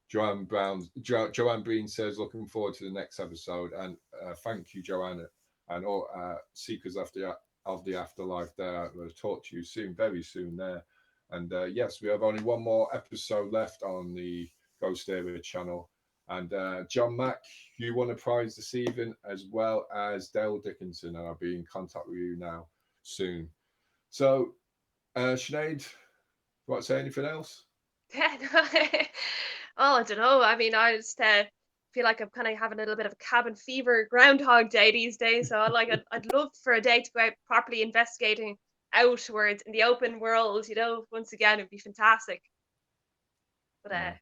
[SPEAKER 1] Joanne Breen says, looking forward to the next episode, and thank you, Joanne, and all seekers of the afterlife there. We'll talk to you soon, very soon there. And yes, we have only one more episode left on the GhostÉire channel. And John Mack, you won a prize this evening, as well as Dale Dickinson, and I'll be in contact with you now soon. So, Sinead, you want to say anything else?
[SPEAKER 2] I don't know. I mean, I just feel like I'm kind of having a little bit of a cabin fever, Groundhog Day these days. So I'd love for a day to go out properly investigating outwards in the open world. Once again, it'd be fantastic. But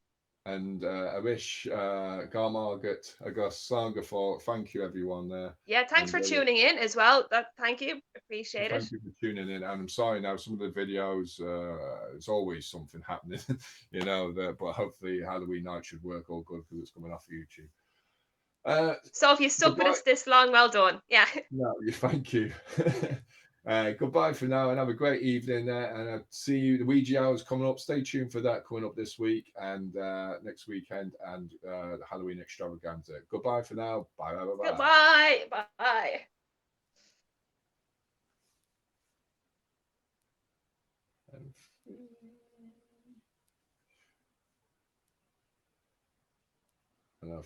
[SPEAKER 1] and I wish Garmarget August Sanga for thank you everyone there.
[SPEAKER 2] Thanks for tuning in as well. Thank you, appreciate it.
[SPEAKER 1] Thank you for tuning in. And I'm sorry now, some of the videos, it's always something happening, but hopefully Halloween night should work all good because it's coming off YouTube.
[SPEAKER 2] So if you stuck with us this long, well done. Yeah.
[SPEAKER 1] No, thank you. Goodbye for now, and have a great evening there. And I'll see you. The Ouija hour is coming up. Stay tuned for that coming up this week and next weekend, and the Halloween extravaganza. Goodbye for now. Bye.
[SPEAKER 2] Goodbye. Bye.
[SPEAKER 1] And